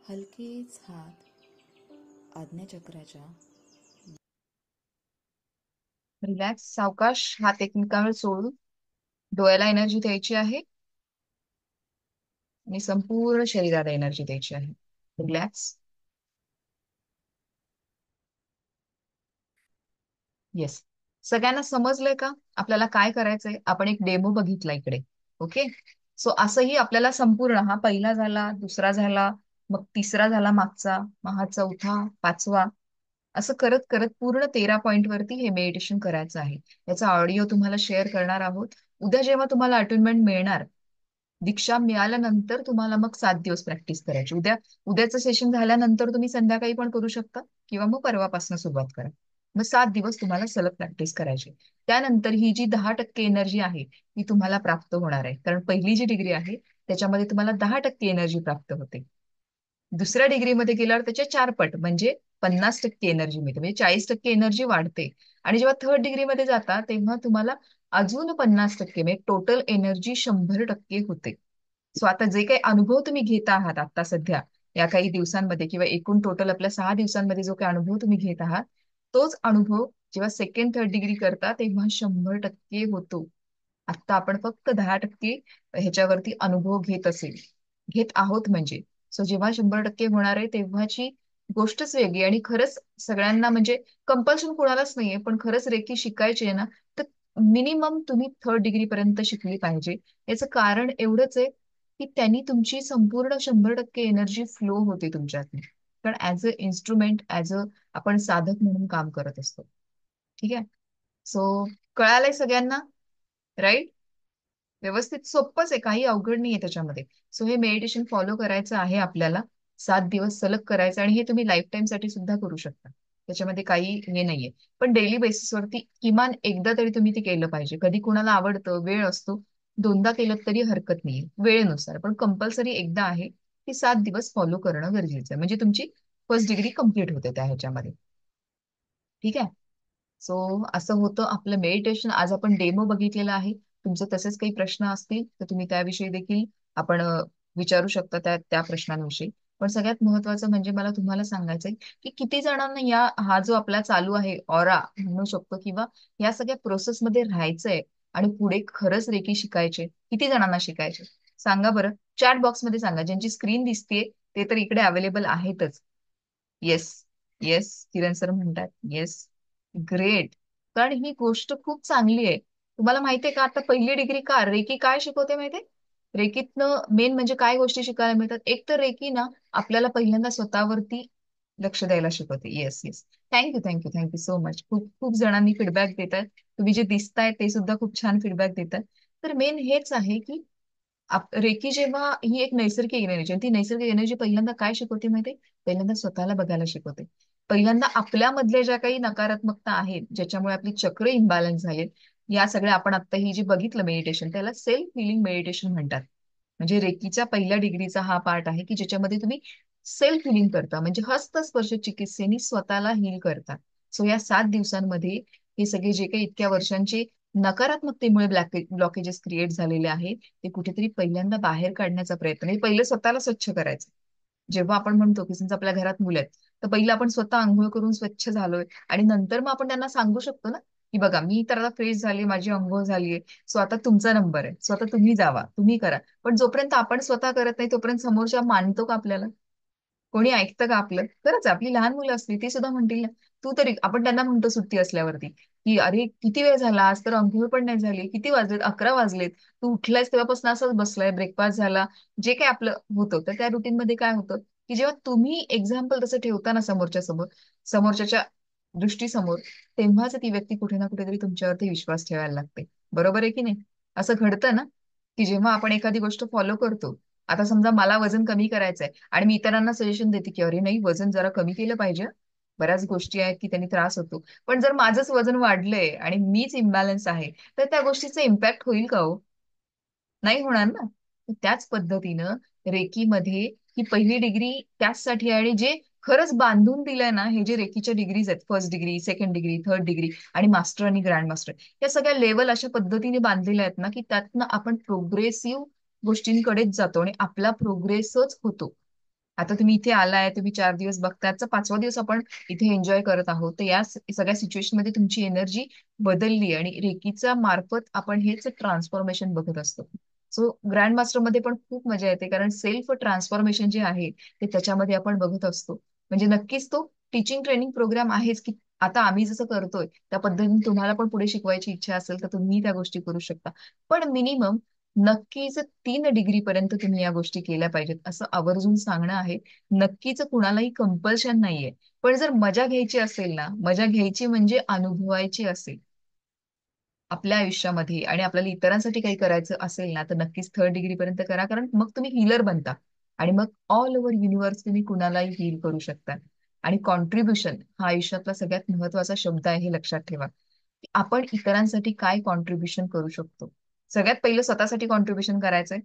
हलकेच हात आज्ञाचक्राच्या रिलॅक्स, सावकाश हात एकमेकांवर सोडून डोळ्याला एनर्जी द्यायची आहे आणि संपूर्ण शरीराला एनर्जी द्यायची आहे. रिलॅक्स. येस. सगळ्यांना समजलंय का आपल्याला काय करायचंय? आपण एक डेमो बघितला इकडे. ओके. सो असंही आपल्याला संपूर्ण, हा पहिला झाला, दुसरा झाला, मग तिसरा झाला मागचा, मग हा चौथा, पाचवा, असं करत करत पूर्ण 13 पॉइंट वरती हे मेडिटेशन करायचं आहे. याचा ऑडिओ तुम्हाला शेअर करणार आहोत. उद्या जेव्हा तुम्हाला अटेंडमेंट मिळणार, दीक्षा मिळाल्यानंतर तुम्हाला मग 7 दिवस प्रॅक्टिस करायची. उद्याचं सेशन झाल्यानंतर तुम्ही संध्याकाळी पण करू शकता किंवा मग परवापासून सुरुवात करा. मग 7 दिवस तुम्हाला सलग प्रॅक्टिस करायची. त्यानंतर ही जी 10% एनर्जी आहे ती तुम्हाला प्राप्त होणार आहे. कारण पहिली जी डिग्री आहे त्याच्यामध्ये तुम्हाला 10% एनर्जी प्राप्त होते. दुसऱ्या डिग्रीमध्ये गेल्यावर त्याच्या 4 पट म्हणजे 50% एनर्जी मिळते, म्हणजे 40% एनर्जी वाढते. आणि जेव्हा थर्ड डिग्रीमध्ये जाता तेव्हा तुम्हाला अजून 50% म्हणजे टोटल एनर्जी 100% होते. सो आता जे काही अनुभव तुम्ही घेत आहात आता सध्या या काही दिवसांमध्ये किंवा एकूण टोटल आपल्या 6 दिवसांमध्ये जो काही अनुभव तुम्ही घेत आहात, तोच अनुभव जेव्हा सेकंड थर्ड डिग्री करता तेव्हा 100% होतो. आता आपण फक्त 10% ह्याच्यावरती अनुभव घेत आहोत म्हणजे. सो जेव्हा 100% होणार आहे तेव्हाची गोष्टच वेगळी. आणि खरंच सगळ्यांना म्हणजे कंपल्शन कोणालाच नाहीये, पण खरंच रेकी शिकायची आहे ना तर मिनिमम तुम्ही थर्ड डिग्री पर्यंत शिकली पाहिजे. याचं कारण एवढंच आहे की त्यांनी तुमची संपूर्ण 100% एनर्जी फ्लो होते तुमच्यातून. कारण as a instrument, as a आपण साधक म्हणून काम करत असतो. ठीक आहे. सो कळालंय सगळ्यांना? राईट. व्यवस्थित सोपंच आहे, काही अवघड नाहीये त्याच्यामध्ये. सो हे मेडिटेशन फॉलो करायचं आहे आपल्याला. 7 दिवस सलग करायचं आणि हे तुम्ही लाईफ टाईम साठी सुद्धा करू शकता. त्याच्यामध्ये काही हे नाहीये. पण डेली बेसिसवरती किमान एकदा तरी तुम्ही ते केलं पाहिजे. कधी कुणाला आवडतं, वेळ असतो, 2दा केलं तरी हरकत नाहीये वेळेनुसार. पण कंपल्सरी एकदा आहे की 7 दिवस फॉलो करणं गरजेचं आहे. म्हणजे तुमची फर्स्ट डिग्री कंप्लीट होते त्या ह्याच्यामध्ये. ठीक आहे. सो असं होतं आपलं मेडिटेशन. आज आपण डेमो बघितलेला आहे. तुमचे तसेच काही प्रश्न असतील तर तुम्ही त्याविषयी देखील आपण विचारू शकता त्या त्या प्रश्नांविषयी. पण सगळ्यात महत्वाचं म्हणजे मला तुम्हाला सांगायचंय की किती जणांना हा जो आपला चालू आहे ऑरा म्हणू शकतो किंवा या सगळ्या प्रोसेसमध्ये राहायचंय आणि पुढे खरंच रेकी शिकायचे, किती जणांना शिकायचे सांगा बरं. चॅट बॉक्समध्ये सांगा. ज्यांची स्क्रीन दिसतेय ते तर इकडे अवेलेबल आहेतच. येस. येस, किरण सर म्हणतात येस. ग्रेट. कारण ही गोष्ट खूप चांगली आहे. तुम्हाला माहितीये का आता पहिली डिग्री का रेकी काय शिकवते माहितीये? रेकीतनं मेन म्हणजे काय गोष्टी शिकायला मिळतात. एक तर रेकी ना आपल्याला पहिल्यांदा स्वतःवरती लक्ष द्यायला शिकवते. Yes yes. Thank you thank you thank you so much. खूप खूप जणांनी फीडबॅक देतात. तुम्ही जे दिसताय ते सुद्धा खूप छान फीडबॅक देतात. तर मेन हेच आहे की रेकी जेव्हा ही एक नैसर्गिक एनर्जी, ती नैसर्गिक एनर्जी पहिल्यांदा काय शिकवते माहितीये? पहिल्यांदा स्वतःला बघायला शिकवते. पहिल्यांदा आपल्यामधल्या ज्या काही नकारात्मकता आहेत ज्याच्यामुळे आपली चक्र इम्बॅलन्स झाले, या सगळ्या आपण आता ही जी बघितलं मेडिटेशन त्याला सेल्फ हिलिंग मेडिटेशन म्हणतात. म्हणजे रेकीच्या पहिल्या डिग्रीचा हा पार्ट आहे की ज्याच्यामध्ये तुम्ही सेल्फ हिलिंग करता, म्हणजे हस्तस्पर्श चिकित्सेने स्वतःला हील करता. सो या 7 दिवसांमध्ये हे सगळे जे काही इतक्या वर्षांचे नकारात्मकतेमुळे ब्लॉकेजेस क्रिएट झालेले आहेत ते कुठेतरी पहिल्यांदा बाहेर काढण्याचा प्रयत्न, म्हणजे पहिले स्वतःला स्वच्छ करायचं. जेव्हा आपण म्हणतो की समजा आपल्या घरात मुलं आहेत तर पहिलं आपण स्वतः आंघोळ करून स्वच्छ झालोय आणि नंतर मग आपण त्यांना सांगू शकतो ना की बघा मी तर आता फ्रेश झाली, माझी आंघोळ झालीये, सो आता तुमचा नंबर आहे, सो आता तुम्ही जावा, तुम्ही करा. पण जोपर्यंत आपण स्वतः करत नाही तोपर्यंत समोरच्या मानतो का आपल्याला? कोणी ऐकतं का आपलं? खरंच आपली लहान मुलं असली ती सुद्धा म्हणतील ना, तू तरी, आपण त्यांना म्हणतो सुट्टी असल्यावरती की अरे किती वेळ झाला, आज तर अंघोळ पण नाही झाली, किती वाजलेत, 11 वाजलेत, तू उठलायस तेव्हापासून असंच बसलाय, ब्रेकफास्ट झाला, जे काही आपलं होतं. तर त्या रुटीन मध्ये काय होतं की जेव्हा तुम्ही एक्झाम्पल तसं ठेवता ना समोरच्या समोर, समोरच्याच्या दृष्टीसमोर, तेव्हाच ती व्यक्ती कुठे ना कुठेतरी तुमच्यावरती विश्वास ठेवायला लागते. बरोबर आहे की नाही? असं घडतं ना, की जेव्हा आपण एखादी गोष्ट फॉलो करतो, आता समजा मला वजन कमी करायचंय आणि मी इतरांना सजेशन देते की अरे नाही, वजन जरा कमी केलं पाहिजे. बऱ्याच गोष्टी आहेत की त्यांनी त्रास होतो. पण जर माझंच वजन वाढलंय आणि मीच इम्बॅलन्स आहे, तर त्या गोष्टीचा इम्पॅक्ट होईल का हो? नाही होणार ना. तर त्याच पद्धतीनं रेकीमध्ये ही पहिली डिग्री त्याचसाठी आहे, आणि जे खरंच बांधून दिलंय ना, हे जे रेकीच्या डिग्रीज आहेत, first degree, second degree, third degree आणि मास्टर आणि ग्रँड मास्टर, या सगळ्या लेवल अशा पद्धतीने बांधलेल्या आहेत ना, की त्यातनं आपण प्रोग्रेसिव्ह गोष्टींकडेच जातो आणि आपला प्रोग्रेसच होतो. आता तुम्ही इथे आलाय, तुम्ही 4 दिवस बघताय, आजचा 5वा दिवस आपण इथे एन्जॉय करत आहोत, तर या सगळ्या सिच्युएशन मध्ये तुमची एनर्जी बदलली आणि रेकीच्या मार्फत आपण हेच ट्रान्सफॉर्मेशन बघत असतो. सो ग्रँड मास्टर मध्ये पण खूप मजा येते, कारण सेल्फ ट्रान्सफॉर्मेशन जे आहे ते त्याच्यामध्ये आपण बघत असतो. म्हणजे नक्कीच तो टीचिंग ट्रेनिंग प्रोग्राम आहेच, की आता आम्ही जसं करतोय त्या पद्धतीने तुम्हाला पण पुढे शिकवायची इच्छा असेल तर तुम्ही त्या गोष्टी करू शकता. पण मिनिमम नक्कीच 3 डिग्री पर्यंत तुम्ही या गोष्टी केल्या पाहिजेत असं आवर्जून सांगणं आहे. नक्कीच कुणालाही कंपल्शन नाहीये. पण जर मजा घ्यायची असेल ना, मजा घ्यायची म्हणजे अनुभवायची असेल आपल्या आयुष्यामध्ये, आणि आपल्याला इतरांसाठी काही करायचं असेल ना, तर नक्कीच 3rd डिग्री पर्यंत करा, कारण मग तुम्ही हीलर बनता आणि मग ऑल ओव्हर युनिव्हर्स तुम्ही कुणालाही हील करू शकता. आणि कॉन्ट्रीब्युशन हा आयुष्यातला सगळ्यात महत्वाचा शब्द आहे, हे लक्षात ठेवा. की आपण इतरांसाठी काय कॉन्ट्रीब्युशन करू शकतो. सगळ्यात पहिलं स्वतःसाठी कॉन्ट्रीब्युशन करायचंय.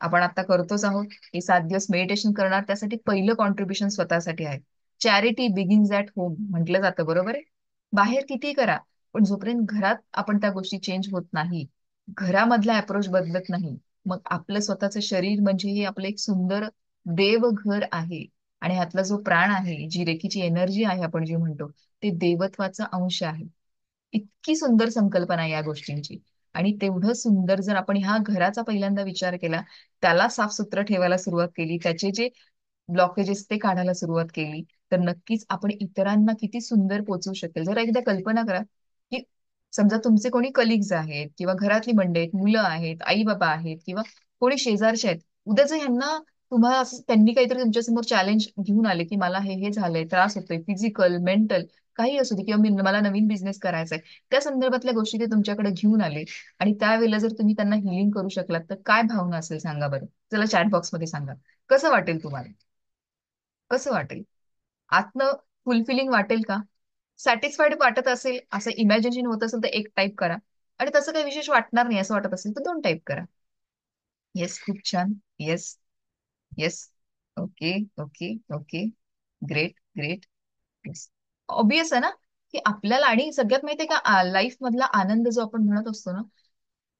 आपण आता करतोच आहोत. हे 7 दिवस मेडिटेशन करणार, त्यासाठी पहिलं कॉन्ट्रीब्युशन स्वतःसाठी आहे. चॅरिटी बिगिन्स ॲट होम म्हटलं जातं, बरोबर आहे? बाहेर किती करा, पण जोपर्यंत घरात आपण त्या गोष्टी चेंज होत नाही, घरामधला अप्रोच बदलत नाही, मग आपलं स्वतःचं शरीर म्हणजे हे आपलं एक सुंदर देवघर आहे. आणि ह्यातला जो प्राण आहे, जी रेकीची एनर्जी आहे आपण जी म्हणतो, ते देवत्वाचा अंश आहे. इतकी सुंदर संकल्पना आहे या गोष्टींची. आणि तेवढं सुंदर जर आपण ह्या घराचा पहिल्यांदा विचार केला, त्याला साफसुथरं ठेवायला सुरुवात केली, त्याचे जे ब्लॉकेजेस ते काढायला सुरुवात केली, तर नक्कीच आपण इतरांना किती सुंदर पोचवू शकेल. जरा एकदा कल्पना करा, की समजा तुमचे कोणी कलिग्ज आहेत किंवा घरातली मंडळी आहेत, मुलं आहेत, आई बाबा आहेत किंवा कोणी शेजारचे आहेत. उद्या जर ह्यांना तुम्हाला असं त्यांनी काहीतरी तुमच्यासमोर चॅलेंज घेऊन आले, की मला हे झालंय, त्रास होतोय, फिजिकल, मेंटल, काही असू दे, किंवा मला नवीन बिझनेस करायचा आहे, त्या संदर्भातल्या गोष्टी ते तुमच्याकडे घेऊन आले आणि त्यावेळेला जर तुम्ही त्यांना हिलिंग करू शकलात, तर काय भावना असेल सांगा बरं. चला चॅट बॉक्स मध्ये सांगा. कसं वाटेल तुम्हाला? कसं वाटेल? आतनं फुलफिलिंग वाटेल का? सॅटिस्फाईड वाटत असेल, असं इमॅजिनेशन होत असेल तर एक टाईप करा. आणि तसं काही विशेष वाटणार नाही असं वाटत असेल तर 2 टाईप करा. येस, खूप छान. Yes, yes. Okay, okay, okay. Great, great. Yes. Obvious आहे ना, की आपल्याला, आणि सगळ्यात माहितीये का, लाईफ मधला आनंद जो आपण म्हणत असतो ना,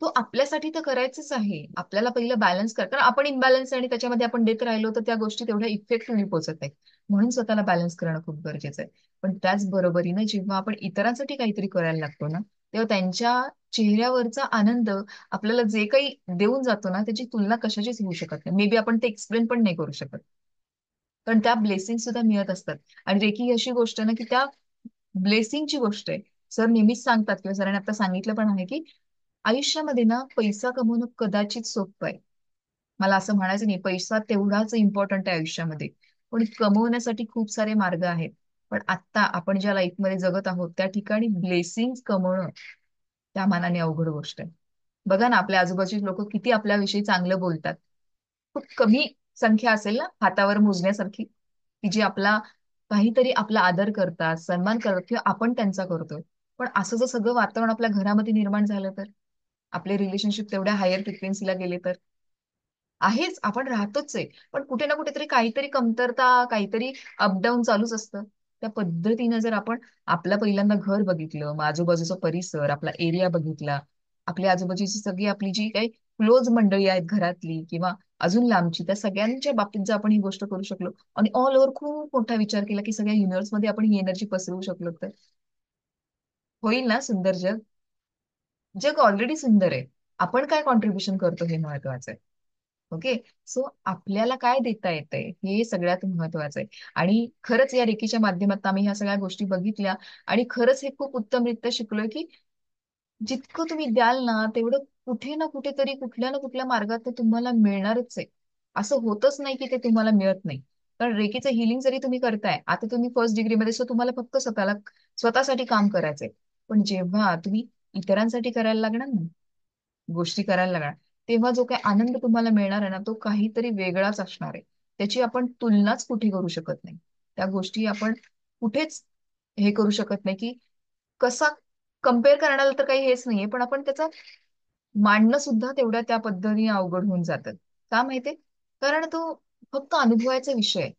तो आपल्यासाठी तर करायचंच आहे. आपल्याला पहिलं बॅलन्स कर, कारण आपण इम्बॅलन्स आणि त्याच्यामध्ये आपण देत राहिलो तर त्या गोष्टी तेवढ्या इफेक्टिव्हली पोहोचत नाही. म्हणून स्वतःला बॅलन्स करणं खूप गरजेचं आहे. पण त्याच बरोबरीनं जेव्हा आपण इतरांसाठी काहीतरी करायला लागतो ना, तेव्हा त्यांच्या चेहऱ्यावरचा आनंद आपल्याला जे काही देऊन जातो ना, त्याची तुलना कशाचीच होऊ शकत नाही. मे बी आपण ते एक्सप्लेन पण नाही करू शकत. पण त्या ब्लेसिंग सुद्धा मिळत असतात. आणि रेकी ही अशी गोष्ट ना, की त्या ब्लेसिंगची गोष्ट आहे. सर नेहमीच सांगतात, किंवा सरांनी आता सांगितलं पण आहे, की आयुष्यामध्ये ना पैसा कमवणं कदाचित सोपं आहे. मला असं म्हणायचं नाही, पैसा तेवढाच इम्पॉर्टंट आहे आयुष्यामध्ये, पण कमवण्यासाठी खूप सारे मार्ग आहेत. पण आता आपण ज्या लाईफमध्ये जगत आहोत त्या ठिकाणी ब्लेसिंग कमवणं त्या मानाने अवघड गोष्ट आहे. बघा ना, आपल्या आजूबाजूचे लोक किती आपल्याविषयी चांगलं बोलतात. खूप कमी संख्या असेल ना हातावर मोजण्यासारखी, की जी आपला काहीतरी आपला आदर करतात, सन्मान करतात, किंवा आपण त्यांचा करतोय. पण असं जर सगळं वातावरण आपल्या घरामध्ये निर्माण झालं तर, आपले रिलेशनशिप तेवढ्या हायर फ्रिक्वेन्सीला गेले तर, आहेच, आपण राहतोच आहे, पण कुठे ना कुठेतरी काहीतरी कमतरता, काहीतरी अपडाऊन चालूच असतं. त्या पद्धतीनं जर आपण आपलं पहिल्यांदा घर बघितलं, मग आजूबाजूचा परिसर, आपला एरिया बघितला, आपल्या आजूबाजूची सगळी आपली जी काही क्लोज मंडळी आहेत घरातली किंवा अजून लांबची, त्या सगळ्यांच्या बाबतीत जर आपण ही गोष्ट करू शकलो आणि ऑल ओव्हर खूप मोठा विचार केला, की सगळ्या युनिव्हर्समध्ये आपण ही एनर्जी पसरवू शकलो, तर होईल ना सुंदर जग. जग ऑलरेडी सुंदर आहे. आपण काय कॉन्ट्रीब्युशन करतो हे महत्वाचं आहे. ओके. सो आपल्याला काय देता येतंय हे सगळ्यात महत्वाचं आहे. आणि खरंच या रेकीच्या माध्यमातून आम्ही ह्या सगळ्या गोष्टी बघितल्या आणि खरंच हे खूप उत्तमरित्या शिकलोय, की जितकं तुम्ही द्याल ना, तेवढं कुठे ना कुठेतरी कुठल्या ना कुठल्या मार्गात ते तुम्हाला मिळणारच आहे. असं होतच नाही की ते तुम्हाला मिळत नाही. कारण रेकीचं हिलिंग जरी तुम्ही करताय, आता तुम्ही फर्स्ट डिग्रीमध्ये सो तुम्हाला फक्त स्वतःसाठी काम करायचंय. पण जेव्हा तुम्ही इतरांसाठी करायला लागणार ना, गोष्टी करायला लागणार, तेव्हा जो काही आनंद तुम्हाला मिळणार आहे ना, तो काहीतरी वेगळाच असणार आहे. त्याची आपण तुलनाच कुठे करू शकत नाही. त्या गोष्टी आपण कुठेच हे करू शकत नाही की कसा कम्पेअर करण्याला तर काही हेच नाहीये, पण आपण त्याचा मांडणं सुद्धा तेवढ्या त्या पद्धतीने अवघड होऊन जातं. का माहितीये? कारण तो फक्त अनुभवाचा विषय आहे.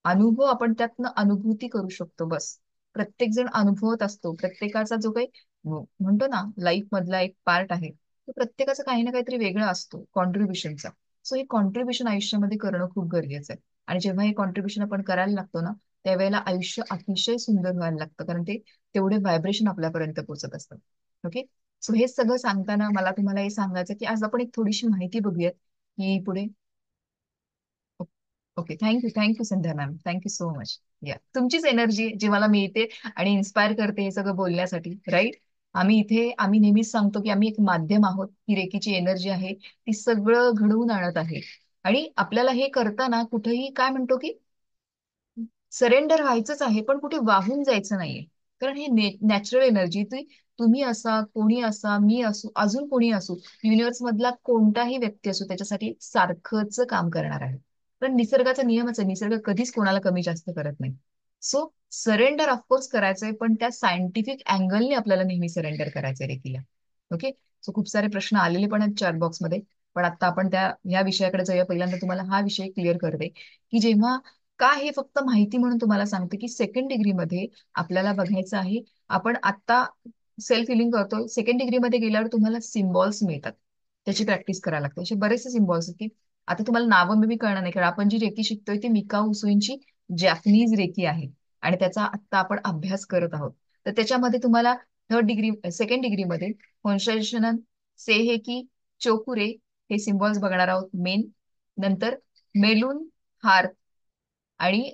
अनुभव आपण त्यातनं अनुभूती करू शकतो बस. प्रत्येक जण अनुभवत असतो. प्रत्येकाचा जो काही म्हणतो ना लाईफ मधला एक पार्ट आहे, तो प्रत्येकाचा काही ना काहीतरी वेगळा असतो कॉन्ट्रीब्युशनचा. सो हे कॉन्ट्रीब्युशन आयुष्यामध्ये करणं खूप गरजेचं आहे. आणि जेव्हा हे कॉन्ट्रीब्युशन आपण करायला लागतो ना, त्यावेळेला आयुष्य अतिशय सुंदर व्हायला लागतं, कारण ते तेवढे व्हायब्रेशन आपल्यापर्यंत पोहोचत असतात. ओके. सो हे सगळं सांगताना मला तुम्हाला हे सांगायचं की आज आपण एक थोडीशी माहिती बघूयात की पुढे. ओके. थँक्यू संध्या मॅम. Thank you so much. या तुमचीच एनर्जी जी मला मिळते आणि इन्स्पायर करते हे सगळं बोलण्यासाठी, राईट. आम्ही नेहमीच सांगतो की आम्ही एक माध्यम आहोत. ही रेकीची एनर्जी आहे ती सगळं घडवून आणत आहे. आणि आपल्याला हे करताना कुठेही काय म्हणतो की सरेंडर व्हायचंच आहे, पण कुठे वाहून जायचं नाहीये. कारण हे नॅचरल एनर्जी ती तुम्ही असा, कोणी असा, मी असू, अजून कोणी असू, युनिव्हर्स मधला कोणताही व्यक्ती असू, त्याच्यासाठी सारखंच काम करणार आहे. पण निसर्गाचा नियमच आहे, निसर्ग कधीच कोणाला कमी जास्त करत नाही. सो सरेंडर ऑफकोर्स करायचंय, पण त्या सायंटिफिक अँगलने आपल्याला नेहमी सरेंडर करायचंय रेकीला. ओके. सो खूप सारे प्रश्न आलेले पण आहेत चॅट बॉक्समध्ये. पण आता आपण या विषयाकडे जाऊया. पहिल्यांदा तुम्हाला हा विषय क्लिअर करते की जेव्हा का हे फक्त माहिती म्हणून तुम्हाला सांगते की सेकंड डिग्रीमध्ये आपल्याला बघायचं आहे. आपण आता सेल्फ हिलिंग करतो, सेकंड डिग्रीमध्ये गेल्यावर तुम्हाला सिम्बॉल्स मिळतात, त्याची प्रॅक्टिस करायला लागते. असे बरेचसे सिम्बॉल्स की आता तुम्हाला नावं मी कळणार नाही, कारण आपण जी रेकी शिकतोय ती मिकाऊ उसूंची जॅपनीज रेकी आहे आणि त्याचा आता आपण अभ्यास करत आहोत. तर त्याच्यामध्ये तुम्हाला सेकंड डिग्रीमध्ये कॉन्स्टेलेशन, सेहेकी, चोकुरे हे सिम्बॉल्स बघणार आहोत मेन. नंतर मेलून, हार आणि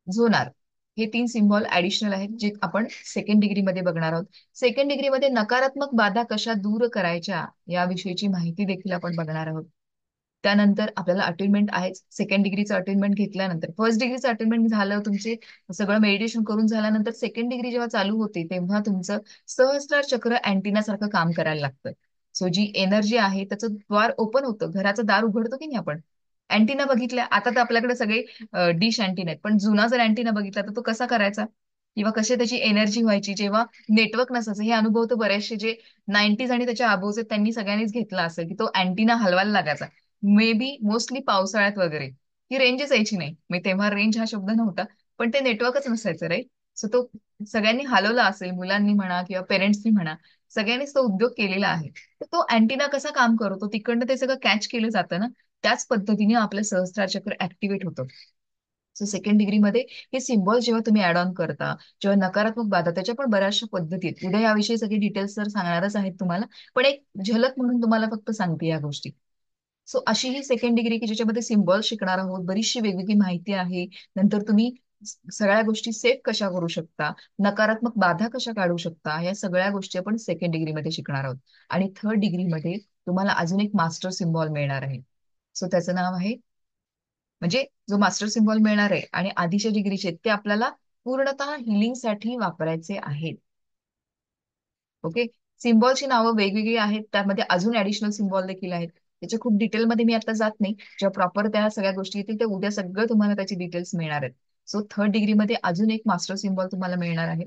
झोनार हे 3 सिम्बॉल ऍडिशनल आहेत जे आपण सेकंड डिग्रीमध्ये बघणार आहोत. सेकंड डिग्रीमध्ये नकारात्मक बाधा कशा दूर करायच्या याविषयीची माहिती देखील आपण बघणार आहोत. त्यानंतर आपल्याला अटेनमेंट आहेच. सेकंड डिग्रीचं अटेनमेंट घेतल्यानंतर फर्स्ट डिग्रीचं अटेनमेंट झालं, तुमचे सगळं मेडिटेशन करून झाल्यानंतर सेकंड डिग्री जेव्हा चालू होते तेव्हा तुमचं सहस्रार चक्र अँटिना सारखं काम करायला लागतं. सो जी एनर्जी आहे त्याचं द्वार ओपन होतं, घराचं दार उघडतो की नाही आपण. अँटिना बघितल्या, आता तर आपल्याकडे सगळे डिश अँटिना आहेत, पण जुना जर अँटिना बघितला तर तो कसा करायचा किंवा कशी त्याची एनर्जी व्हायची जेव्हा नेटवर्क नसायचं. हे अनुभव तर बरेचसे जे 90s आणि त्याच्या अबोवचे त्यांनी सगळ्यांनीच घेतला असेल की तो अँटिना हलवायला लागायचा. मे बी मोस्टली पावसाळ्यात वगैरे, की रेंजच यायची नाही. मग तेव्हा रेंज हा शब्द नव्हता, पण ते नेटवर्कच नसायचं, राईट. सो तो सगळ्यांनी हलवला असेल, मुलांनी म्हणा किंवा पेरेंट्सनी म्हणा, सगळ्यांनीच तो उद्योग केलेला आहे. तर तो अँटिना कसा काम करतो, तिकडनं ते सगळं कॅच केलं जातं ना, त्याच पद्धतीने आपलं सहस्त्रार चक्र ऍक्टिव्हेट होतं. सो सेकंड डिग्रीमध्ये हे सिम्बॉल जेव्हा तुम्ही ऍड ऑन करता, जेव्हा नकारात्मक बाधा, त्याच्या पण बऱ्याचशा पद्धती आहेत. उद्या याविषयी सगळे डिटेल्स तर सांगणारच आहेत तुम्हाला, पण एक झलक म्हणून तुम्हाला फक्त सांगते या गोष्टी. सो अशी ही सेकंड डिग्री की ज्याच्यामध्ये सिम्बॉल शिकणार आहोत, बरीचशी वेगवेगळी माहिती आहे. नंतर तुम्ही सगळ्या गोष्टी सेफ कशा करू शकता, नकारात्मक बाधा कशा काढू शकता, या सगळ्या गोष्टी आपण सेकंड डिग्रीमध्ये शिकणार आहोत. आणि थर्ड डिग्रीमध्ये तुम्हाला अजून एक मास्टर सिम्बॉल मिळणार आहे. सो त्याचं नाव आहे, म्हणजे जो मास्टर सिम्बॉल मिळणार आहे आणि आधीच्या डिग्रीचे ते आपल्याला पूर्णतः हिलिंगसाठी वापरायचे आहेत. ओके. सिम्बॉलची नावं वेगवेगळी आहेत, त्यामध्ये अजून ऍडिशनल सिम्बॉल देखील आहेत. त्याच्या खूप डिटेलमध्ये मी आता जात नाही. जेव्हा प्रॉपर त्या सगळ्या गोष्टी येतील ते उद्या सगळं तुम्हाला त्याची डिटेल्स मिळणार आहेत. सो थर्ड डिग्रीमध्ये अजून एक मास्टर सिम्बॉल तुम्हाला मिळणार आहे.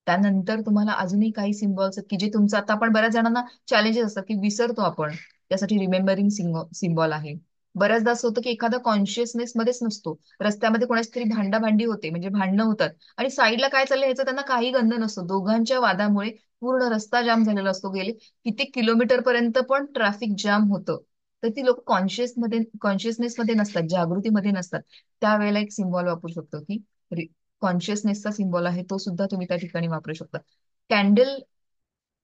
त्यानंतर तुम्हाला अजूनही काही सिम्बॉल्स की जे तुमचं आता आपण बऱ्याच जणांना चॅलेंजेस असतात की विसरतो आपण, त्यासाठी रिमेंबरिंग सिम्बॉल आहे. बऱ्याचदा असं होतं की एखादा कॉन्शियसनेस मध्येच नसतो, रस्त्यामध्ये कोणाची तरी भांडाभांडी होते, म्हणजे भांडणं होतात आणि साईडला काय चाललंय ह्याचं त्यांना काही गंध नसतो. दोघांच्या वादामुळे पूर्ण रस्ता जाम झालेला असतो, गेले किती किलोमीटर पर्यंत पण ट्रॅफिक जाम होतं. तर ती लोक कॉन्शियसनेस मध्ये नसतात, जागृतीमध्ये नसतात. त्यावेळेला एक सिम्बॉल वापरू शकतो की कॉन्शियसनेसचा सिम्बॉल आहे, तो सुद्धा तुम्ही त्या ठिकाणी वापरू शकता. कॅन्डल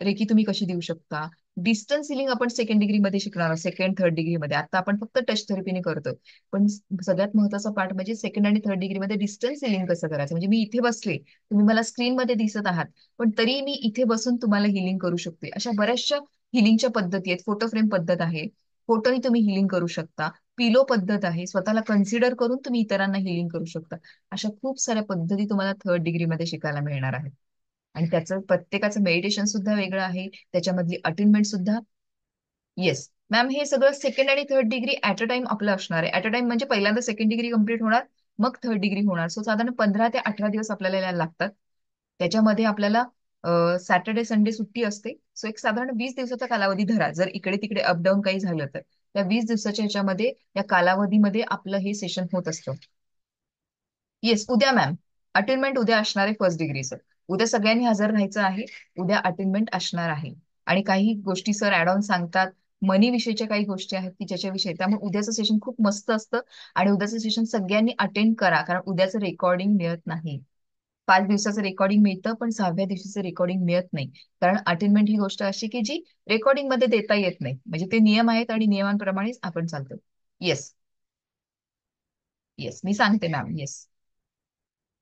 रेकी तुम्ही कशी देऊ शकता. डिस्टन्स हिलिंग आपण सेकंड डिग्रीमध्ये शिकणार आहोत, सेकंड थर्ड डिग्रीमध्ये. आता आपण फक्त टच थेरपीने करतोय, पण सगळ्यात महत्वाचा पार्ट म्हणजे सेकंड आणि थर्ड डिग्रीमध्ये डिस्टन्स हिलिंग कसं करायचं. म्हणजे मी इथे बसले, तुम्ही मला स्क्रीनमध्ये दिसत आहात, पण तरी मी इथे बसून तुम्हाला हिलिंग करू शकते. अशा बऱ्याचशा हिलिंगच्या पद्धती आहेत. फोटो फ्रेम पद्धत आहे, फोटोनी तुम्ही हिलिंग करू शकता. पिलो पद्धत आहे, स्वतःला कन्सिडर करून तुम्ही इतरांना हिलिंग करू शकता. अशा खूप साऱ्या पद्धती तुम्हाला थर्ड डिग्री मध्ये शिकायला मिळणार आहेत. आणि त्याचं प्रत्येकाचं मेडिटेशन सुद्धा वेगळं आहे, त्याच्यामधली अटेनमेंट सुद्धा. येस मॅम, हे सगळं सेकंड आणि third degree at a time आपलं असणार आहे. ऍट अ टाइम म्हणजे पहिल्यांदा सेकंड डिग्री कंप्लीट होणार, मग थर्ड डिग्री होणार. सो साधारण 15 ते 18 दिवस आपल्याला यायला लागतात. त्याच्यामध्ये आपल्याला सॅटर्डे संडे सुट्टी असते. सो एक साधारण 20 दिवसाचा कालावधी धरा. जर इकडे तिकडे अपडाऊन काही झालं तर त्या 20 दिवसाच्या ह्याच्यामध्ये, या कालावधीमध्ये आपलं हे सेशन होत असतं. येस, उद्या मॅम अटेनमेंट उद्या असणार आहे फर्स्ट डिग्रीचं. उद्या सगळ्यांनी हजर राहायचं आहे. उद्या अटेनमेंट असणार आहे. आणि काही गोष्टी सर ऍड ऑन सांगतात, मनी विषयीच्या काही गोष्टी आहेत की ज्याच्याविषयी. त्यामुळे उद्याचं सेशन खूप मस्त असतं. आणि उद्याचं सेशन सगळ्यांनी अटेंड करा, कारण उद्याचं रेकॉर्डिंग मिळत नाही. 5 दिवसाचं रेकॉर्डिंग मिळतं, पण 6व्या दिवशीचं रेकॉर्डिंग मिळत नाही. कारण अटेनमेंट ही गोष्ट अशी की जी रेकॉर्डिंग मध्ये देता येत नाही. म्हणजे ते नियम आहेत आणि नियमांप्रमाणेच आपण चालतो. येस. येस, मी सांगते मॅम. येस,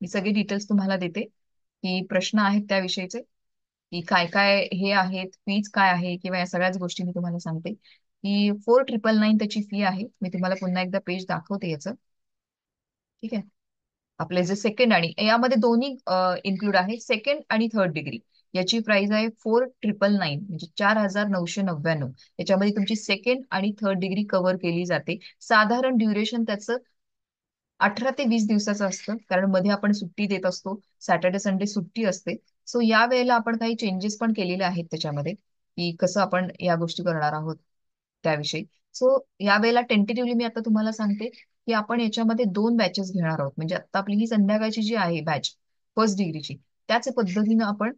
मी सगळे डिटेल्स तुम्हाला देते की प्रश्न आहेत त्याविषयीचे, की काय काय हे आहेत, फीज काय आहे, किंवा या सगळ्याच गोष्टी मी तुम्हाला सांगते. की 4999 त्याची फी आहे. मी तुम्हाला पुन्हा एकदा पेज दाखवते याचं. ठीक आहे. आपले जे सेकंड आणि यामध्ये दोन्ही इन्क्लूड आहे, सेकंड आणि थर्ड डिग्री. याची प्राइस आहे 4999, म्हणजे 4999. याच्यामध्ये तुमची सेकंड आणि थर्ड डिग्री कव्हर केली जाते. साधारण ड्युरेशन त्याचं 18 ते 20 दिवसाचं असतं, कारण मध्ये आपण सुट्टी देत असतो. सॅटर्डे संडे सुट्टी असते. सो या वेळेला आपण काही चेंजेस पण केलेले आहेत त्याच्यामध्ये, की कसं आपण या गोष्टी करणार आहोत त्याविषयी. सो या वेळेला टेंटेटिव्हली मी आता तुम्हाला सांगते की आपण याच्यामध्ये 2 बॅचेस घेणार आहोत. म्हणजे आता आपली ही संध्याकाळची जी आहे बॅच फर्स्ट डिग्रीची, त्याच पद्धतीनं आपण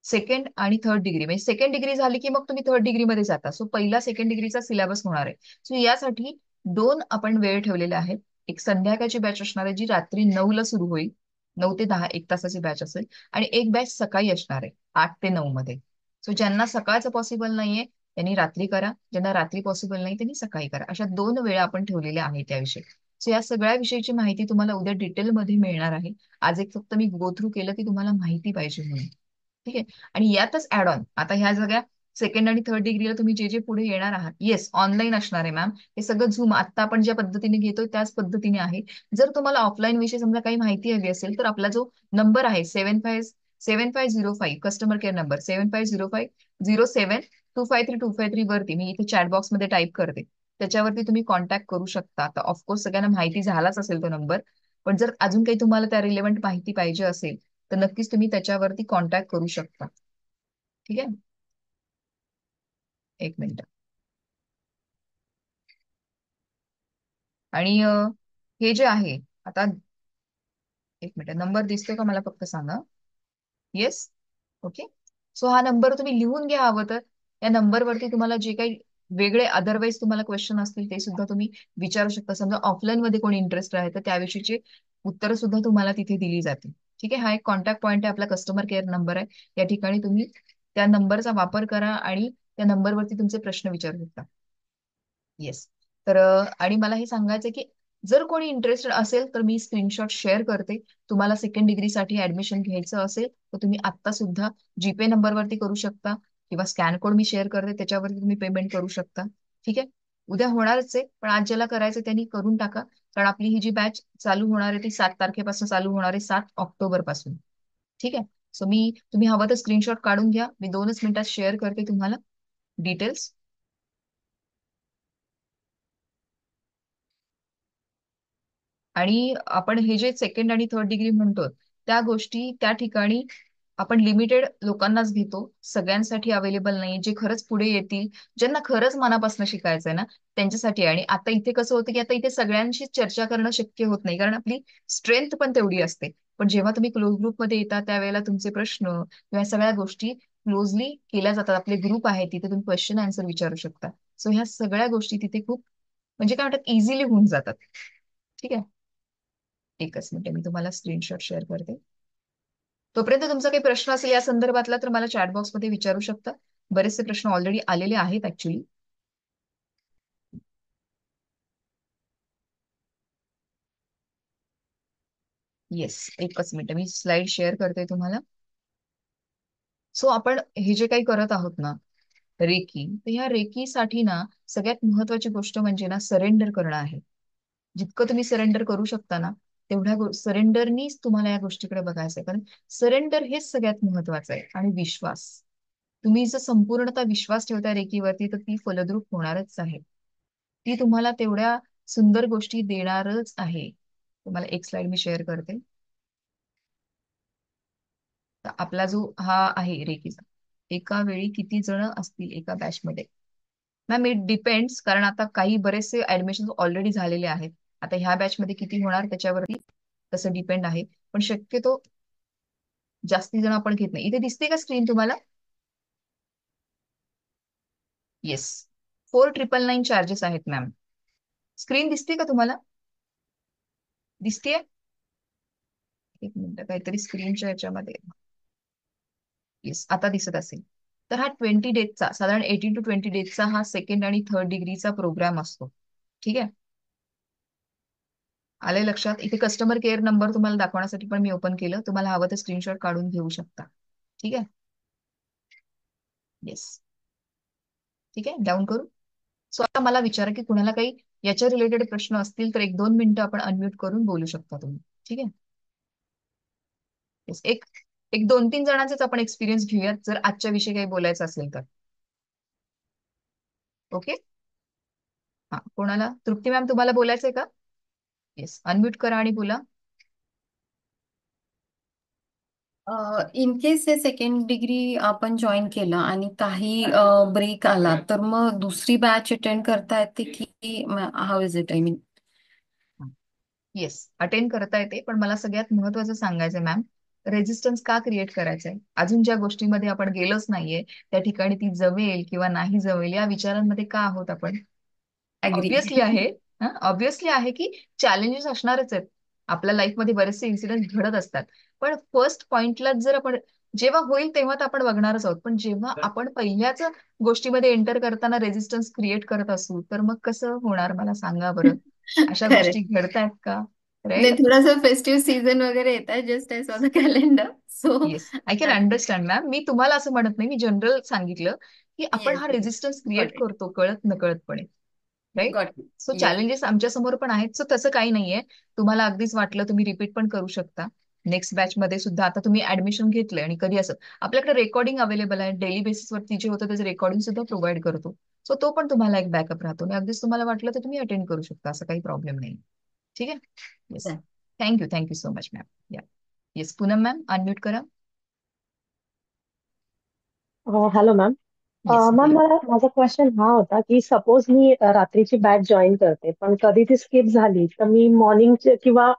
सेकंड आणि थर्ड डिग्री, म्हणजे सेकंड डिग्री झाली की मग तुम्ही थर्ड डिग्रीमध्ये जाता. सो पहिला सेकंड डिग्रीचा सिलेबस होणार आहे. सो यासाठी 2 आपण वेळ ठेवलेले आहेत. एक संध्याकाळची बॅच असणार आहे, जी रात्री 9ला सुरू होईल. 9 ते 10 एक तासाची बॅच असेल. आणि एक बॅच सकाळी असणार आहे 8 ते 9 मध्ये. सो ज्यांना सकाळचं पॉसिबल नाहीये त्यांनी रात्री करा, ज्यांना रात्री पॉसिबल नाही त्यांनी सकाळी करा. अशा 2 वेळा आपण ठेवलेल्या आहेत त्याविषयी. सो या सगळ्या विषयीची माहिती तुम्हाला उद्या डिटेलमध्ये मिळणार आहे. आज एक फक्त मी गो थ्रू केलं की तुम्हाला माहिती पाहिजे म्हणून. ठीक आहे. आणि यातच ऍड ऑन आता ह्या सगळ्या सेकंड आणि थर्ड डिग्रीला तुम्ही जे जे पुढे येणार आहात, येस ऑनलाईन असणार आहे मॅम. हे सगळं झूम आता आपण ज्या पद्धतीने घेतोय त्याच पद्धतीने आहे. जर तुम्हाला ऑफलाईन विषयी समजा काही माहिती हवी असेल, तर आपला जो नंबर आहे 7505 कस्टमर केअर नंबर 750507253253 वरती मी इथे चॅट बॉक्स मध्ये टाईप करते. त्याच्यावरती तुम्ही कॉन्टॅक्ट करू शकता. आता ऑफकोर्स सगळ्यांना माहिती झालाच असेल तो नंबर, पण जर अजून काही तुम्हाला त्या रिलेव्हंट माहिती पाहिजे असेल तर नक्कीच तुम्ही त्याच्यावरती कॉन्टॅक्ट करू शकता. ठीक आहे. एक मिनिट. आणि हे जे आहे आता, एक मिनिट, नंबर दिसतोय का मला फक्त सांगा. येस. ओके. सो हा नंबर तुम्ही लिहून घ्या हवं तर. या नंबरवरती तुम्हाला जे काही वेगळे अदरवाईज तुम्हाला क्वेश्चन असतील ते सुद्धा तुम्ही विचारू शकता. समजा ऑफलाईन मध्ये कोणी इंटरेस्ट आहे तर त्याविषयीचे उत्तर सुद्धा तुम्हाला तिथे दिली जाते. ठीक आहे. हा एक कॉन्टॅक्ट पॉईंट आहे, आपला कस्टमर केअर नंबर आहे. या ठिकाणी तुम्ही त्या नंबरचा वापर करा आणि त्या नंबरवरती तुमचे प्रश्न विचारू शकता. येस. तर आणि मला हे सांगायचं की जर कोणी इंटरेस्टेड असेल तर मी स्क्रीनशॉट शेअर करते. तुम्हाला सेकंड डिग्रीसाठी ऍडमिशन घ्यायचं असेल तर तुम्ही आत्ता सुद्धा जीपे नंबरवरती करू शकता, किंवा स्कॅन कोड मी शेअर करते त्याच्यावरती तुम्ही पेमेंट करू शकता. ठीक आहे. उद्या होणारच आहे, पण आज ज्याला करायचं त्यांनी करून टाका. कारण आपली ही जी बॅच चालू होणार आहे ती 7 तारखेपासून चालू होणार आहे, 7 ऑक्टोबर पासून. ठीक आहे. सो मी तुम्ही हवं तर स्क्रीनशॉट काढून घ्या, मी 2च मिनिटात शेअर करते तुम्हाला डिटेल्स. आणि आपण हे जे सेकंड आणि थर्ड डिग्री म्हणतो त्या गोष्टी त्या ठिकाणी आपण लिमिटेड लोकांनाच घेतो, सगळ्यांसाठी अवेलेबल नाही. जे खरंच पुढे येतील, ज्यांना खरंच मनापासून शिकायचंय ना त्यांच्यासाठी. आणि आता इथे कसं होतं की आता इथे सगळ्यांशी चर्चा करणं शक्य होत नाही, कारण आपली स्ट्रेंथ पण तेवढी असते. पण जेव्हा तुम्ही क्लोज ग्रुपमध्ये येता त्यावेळेला तुमचे प्रश्न किंवा सगळ्या गोष्टी क्लोजली केल्या जातात. आपले ग्रुप आहे तिथे तुम्ही क्वेश्चन आन्सर विचारू शकता. सो ह्या सगळ्या गोष्टी तिथे खूप म्हणजे काय म्हणतात इझिली होऊन जातात. ठीक आहे. एकच मिनिट, मी तुम्हाला स्क्रीनशॉट शेअर करते. तोपर्यंत तुमचा काही प्रश्न असेल या संदर्भातला तर मला चॅट बॉक्समध्ये विचारू शकता. बरेचसे प्रश्न ऑलरेडी आलेले आहेत ऍक्च्युली. येस, एकच मिनिट, मी स्लाइड शेअर करते तुम्हाला. सो आपण हे जे काही करत आहोत ना रेकी. तर ह्या रेकीसाठी ना सगळ्यात महत्वाची गोष्ट म्हणजे ना सरेंडर करणं आहे. जितकं तुम्ही सरेंडर करू शकता ना तेवढ्या सरेंडरनीच तुम्हाला या गोष्टीकडे बघायचं आहे. कारण सरेंडर हेच सगळ्यात महत्वाचं आहे. आणि विश्वास. तुम्ही जर संपूर्णतः विश्वास ठेवताय रेकीवरती तर ती फलद्रूप होणारच आहे. ती तुम्हाला तेवढ्या सुंदर गोष्टी देणारच आहे. तुम्हाला एक स्लाइड मी शेअर करते. तर आपला जो हा आहे रेकीचा, एका वेळी किती जण असतील एका बॅचमध्ये? मॅम इट डिपेंड्स, कारण आता काही बरेचसे ऍडमिशन ऑलरेडी झालेले आहेत. आता ह्या बॅचमध्ये किती होणार त्याच्यावरती तसं डिपेंड आहे. पण शक्यतो जास्ती जण आपण घेत नाही. इथे दिसते का स्क्रीन तुम्हाला? येस. 4999 चार्जेस आहेत मॅम. स्क्रीन दिसते का तुम्हाला? दिसतेय? एक मिनिट, काहीतरी स्क्रीनच्या याच्यामध्ये. येस, आता दिसत असेल. तर हा 20 डेजचा, साधारण 18 to 20 डेजचा हा सेकंड आणि थर्ड डिग्रीचा प्रोग्राम असतो. ठीक आहे. आलंय लक्षात? इथे कस्टमर केअर नंबर तुम्हाला दाखवण्यासाठी पण मी ओपन केलं. तुम्हाला हवं तर स्क्रीनशॉट काढून घेऊ शकता. ठीक आहे. येस. ठीक आहे, डाऊन करू. सो आता मला विचारा की कुणाला काही याच्या रिलेटेड प्रश्न असतील तर 1-2 मिनिटं आपण अनम्यूट करून बोलू शकता तुम्ही. ठीक आहे. येस. एक एक 2-3 जणांचेच आपण एक्सपिरियन्स घेऊयात जर आजच्या विषयी काही बोलायचं असेल तर. ओके. हा, कोणाला? तृप्ती मॅम तुम्हाला बोलायचंय का? येस, अनम्यूट करा आणि बोला. इन केस हे सेकंड डिग्री आपण जॉईन केलं आणि काही ब्रेक आला तर मग दुसरी बॅच अटेंड करता येते की how is it? I mean yes, attend करता येते. पण मला सगळ्यात महत्वाचं सांगायचंय मॅम, रेजिस्टन्स का क्रिएट करायचंय? अजून ज्या गोष्टीमध्ये आपण गेलोच नाहीये त्या ठिकाणी ती जमेल किंवा नाही जमेल या विचारांमध्ये का आहोत आपण? ऍग्री. ऑब्विसली आहे. ऑब्विसली आहे की चॅलेंजेस असणारच आहेत. आपल्या लाईफमध्ये बरेचसे इन्सिडेंट घडत असतात. पण फर्स्ट पॉइंटला जर आपण जेव्हा होईल तेव्हा तर आपण बघणारच आहोत. पण जेव्हा आपण पहिल्याच गोष्टीमध्ये एंटर करताना रेजिस्टन्स क्रिएट करत असू तर मग कसं होणार मला सांगा बरं. अशा खरंय. गोष्टी घडतायत का? नाही, राईट. थोडासा फेस्टिव्ह सीझन वगैरे येत आहे. Just I saw the calendar so yes, I can understand ma'am. मी तुम्हाला असं म्हणत नाही, मी जनरल सांगितलं की आपण येस, हा yes, resistance create got it, करतो कळत नकळतपणे. Right. Got it. So yes. Challenges आमच्या समोर पण आहेत. सो तसं काही नाहीये. तुम्हाला अगदीच वाटलं तुम्ही रिपीट पण करू शकता. नेक्स्ट बॅच मध्ये सुद्धा आता तुम्ही ऍडमिशन घेतलंय आणि कधी असं आपल्याकडे रेकॉर्डिंग अवेलेबल आहे. डेली बेसिसवरती जे होतं त्याचं रेकॉर्डिंग सुद्धा प्रोव्हाइड करतो. सो तो पण तुम्हाला एक बॅकअप राहतो आणि अगदीच तुम्हाला वाटलं तर तुम्ही अटेंड करू शकता. असं काही प्रॉब्लेम नाही. ठीक आहे. Yes. Thank you so much ma'am. या. येस, पूनम मॅम अनम्यूट करा. Hello ma'am. येस, मॅम, बोला. मला माझा क्वेश्चन हा होता की सपोज मी रात्रीची बॅच जॉईन करते पण कधी ती स्किप झाली तर मी मॉर्निंगचे किंवा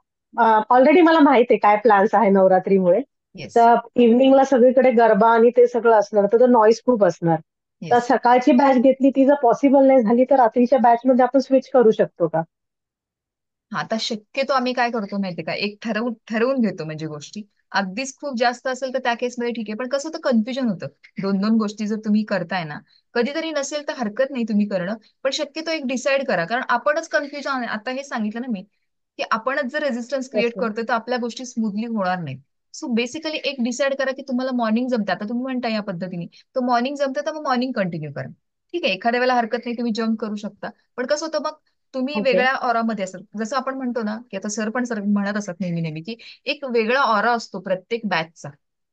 ऑलरेडी मला माहिती आहे काय प्लॅन्स आहे नवरात्रीमुळे. येस. तर इव्हनिंगला सगळीकडे गरबा आणि ते सगळं असणार तर नॉईज खूप असणार. तर येस. सकाळची बॅच घेतली ती जर पॉसिबल नाही झाली तर रात्रीच्या बॅच मध्ये आपण स्विच करू शकतो का? हा, आता शक्यतो आम्ही काय करतो माहितीये का, एक ठरवून घेतो म्हणजे गोष्टी. अगदीच खूप जास्त असेल तर त्या केसमध्ये ठीक आहे. पण कसं होतं, कन्फ्युजन होतं. 2-2 गोष्टी जर तुम्ही करताय ना, कधीतरी नसेल तर हरकत नाही तुम्ही करणं. पण शक्यतो एक डिसाईड करा, कारण आपणच कन्फ्युजन आता हे सांगितलं ना मी, की आपणच जर रेजिस्टन्स येस क्रिएट करतोय तर आपल्या गोष्टी स्मूथली होणार नाहीत. सो बेसिकली एक डिसाईड करा की तुम्हाला मॉर्निंग जमते. आता तुम्ही म्हणता या पद्धतीने तर मॉर्निंग जमते तर मग मॉर्निंग कंटिन्यू करा. ठीक आहे, एखाद्या वेळेला हरकत नाही, तुम्ही जम्प करू शकता. पण कसं होतं मग तुम्ही ओके. वेगळ्या ऑरामध्ये असाल. जसं आपण म्हणतो ना की आता सर पण सर म्हणत असतात नेहमी नेहमी की एक वेगळा ऑरा असतो प्रत्येक बॅचचा.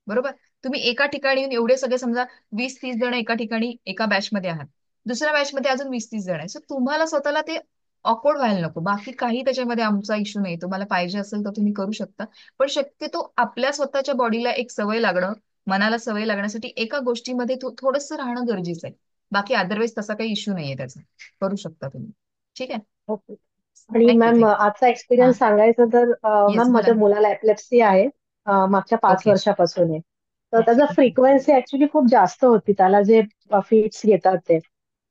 बरोबर. तुम्ही एका ठिकाणी येऊन एवढे सगळे समजा 20-30 जण एका ठिकाणी एका बॅचमध्ये आहात. दुसऱ्या बॅचमध्ये अजून 20-30 जण आहे. सो तुम्हाला स्वतःला ते ऑकवर्ड व्हायला नको. बाकी काही त्याच्यामध्ये आमचा इश्यू नाही. तुम्हाला पाहिजे असेल तर तुम्ही करू शकता. पण शक्यतो आपल्या स्वतःच्या बॉडीला एक सवय लागणं, मनाला सवय लागण्यासाठी एका गोष्टीमध्ये थोडंसं राहणं गरजेचं आहे. बाकी अदरवाईज तसा काही इश्यू नाहीये त्याचा. करू शकता तुम्ही. ठीक आहे. ओके. आणि थँक्यू मॅम, थँक्यू. आजचा हा. एक्सपिरियन्स सांगायचं तर येस, मॅम बोला माझ्या ना. मुलाला एपिलेप्सी आहे. मागच्या 5 ओके. वर्षापासून आहे. तर ओके. त्याचा फ्रिक्वेन्सी ऍक्च्युली खूप जास्त होती त्याला जे फिट्स येतात ते.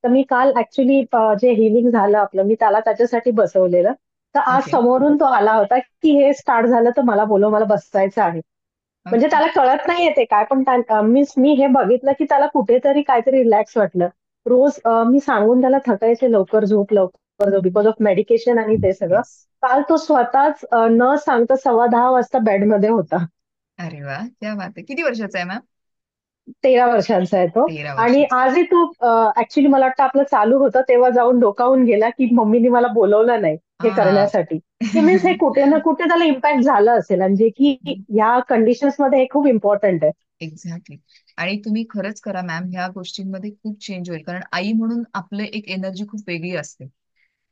तर मी काल ऍक्च्युली जे हिलिंग झालं आपलं मी त्याला त्याच्यासाठी बसवलेलं. तर आज ओके. समोरून तो आला होता की हे स्टार्ट झालं तर मला बोलव, मला बसायचं आहे. म्हणजे ओके. त्याला कळत नाहीये ते काय पण मीन्स मी हे बघितलं की त्याला कुठेतरी काहीतरी रिलॅक्स वाटलं. रोज मी सांगून त्याला थकायचे लवकर झोप लवकर झोप बिकॉज ऑफ मेडिकेशन आणि ते सगळं. येस. काल तो स्वतःच न सांगता 10:15 वाजता बेडमध्ये होता. अरे वा, क्या बात आहे. किती वर्षाचा आहे मॅम? 13 वर्षांचा आहे तो. 13 आणि वर्षाचा. आजही तो ऍक्च्युली मला वाटतं आपलं चालू होतं तेव्हा जाऊन डोकावून गेला की मम्मीनी मला बोलवलं नाही हे हा. करण्यासाठी. की मीन्स हे कुठे ना कुठे त्याला इम्पॅक्ट झालं असेल आणि जे की या कंडिशन्स मध्ये हे खूप इम्पॉर्टंट आहे. एक्झॅक्टली. आणि तुम्ही खरंच करा मॅम, ह्या गोष्टींमध्ये खूप चेंज होईल. कारण आई म्हणून आपलं एक एनर्जी खूप वेगळी असते.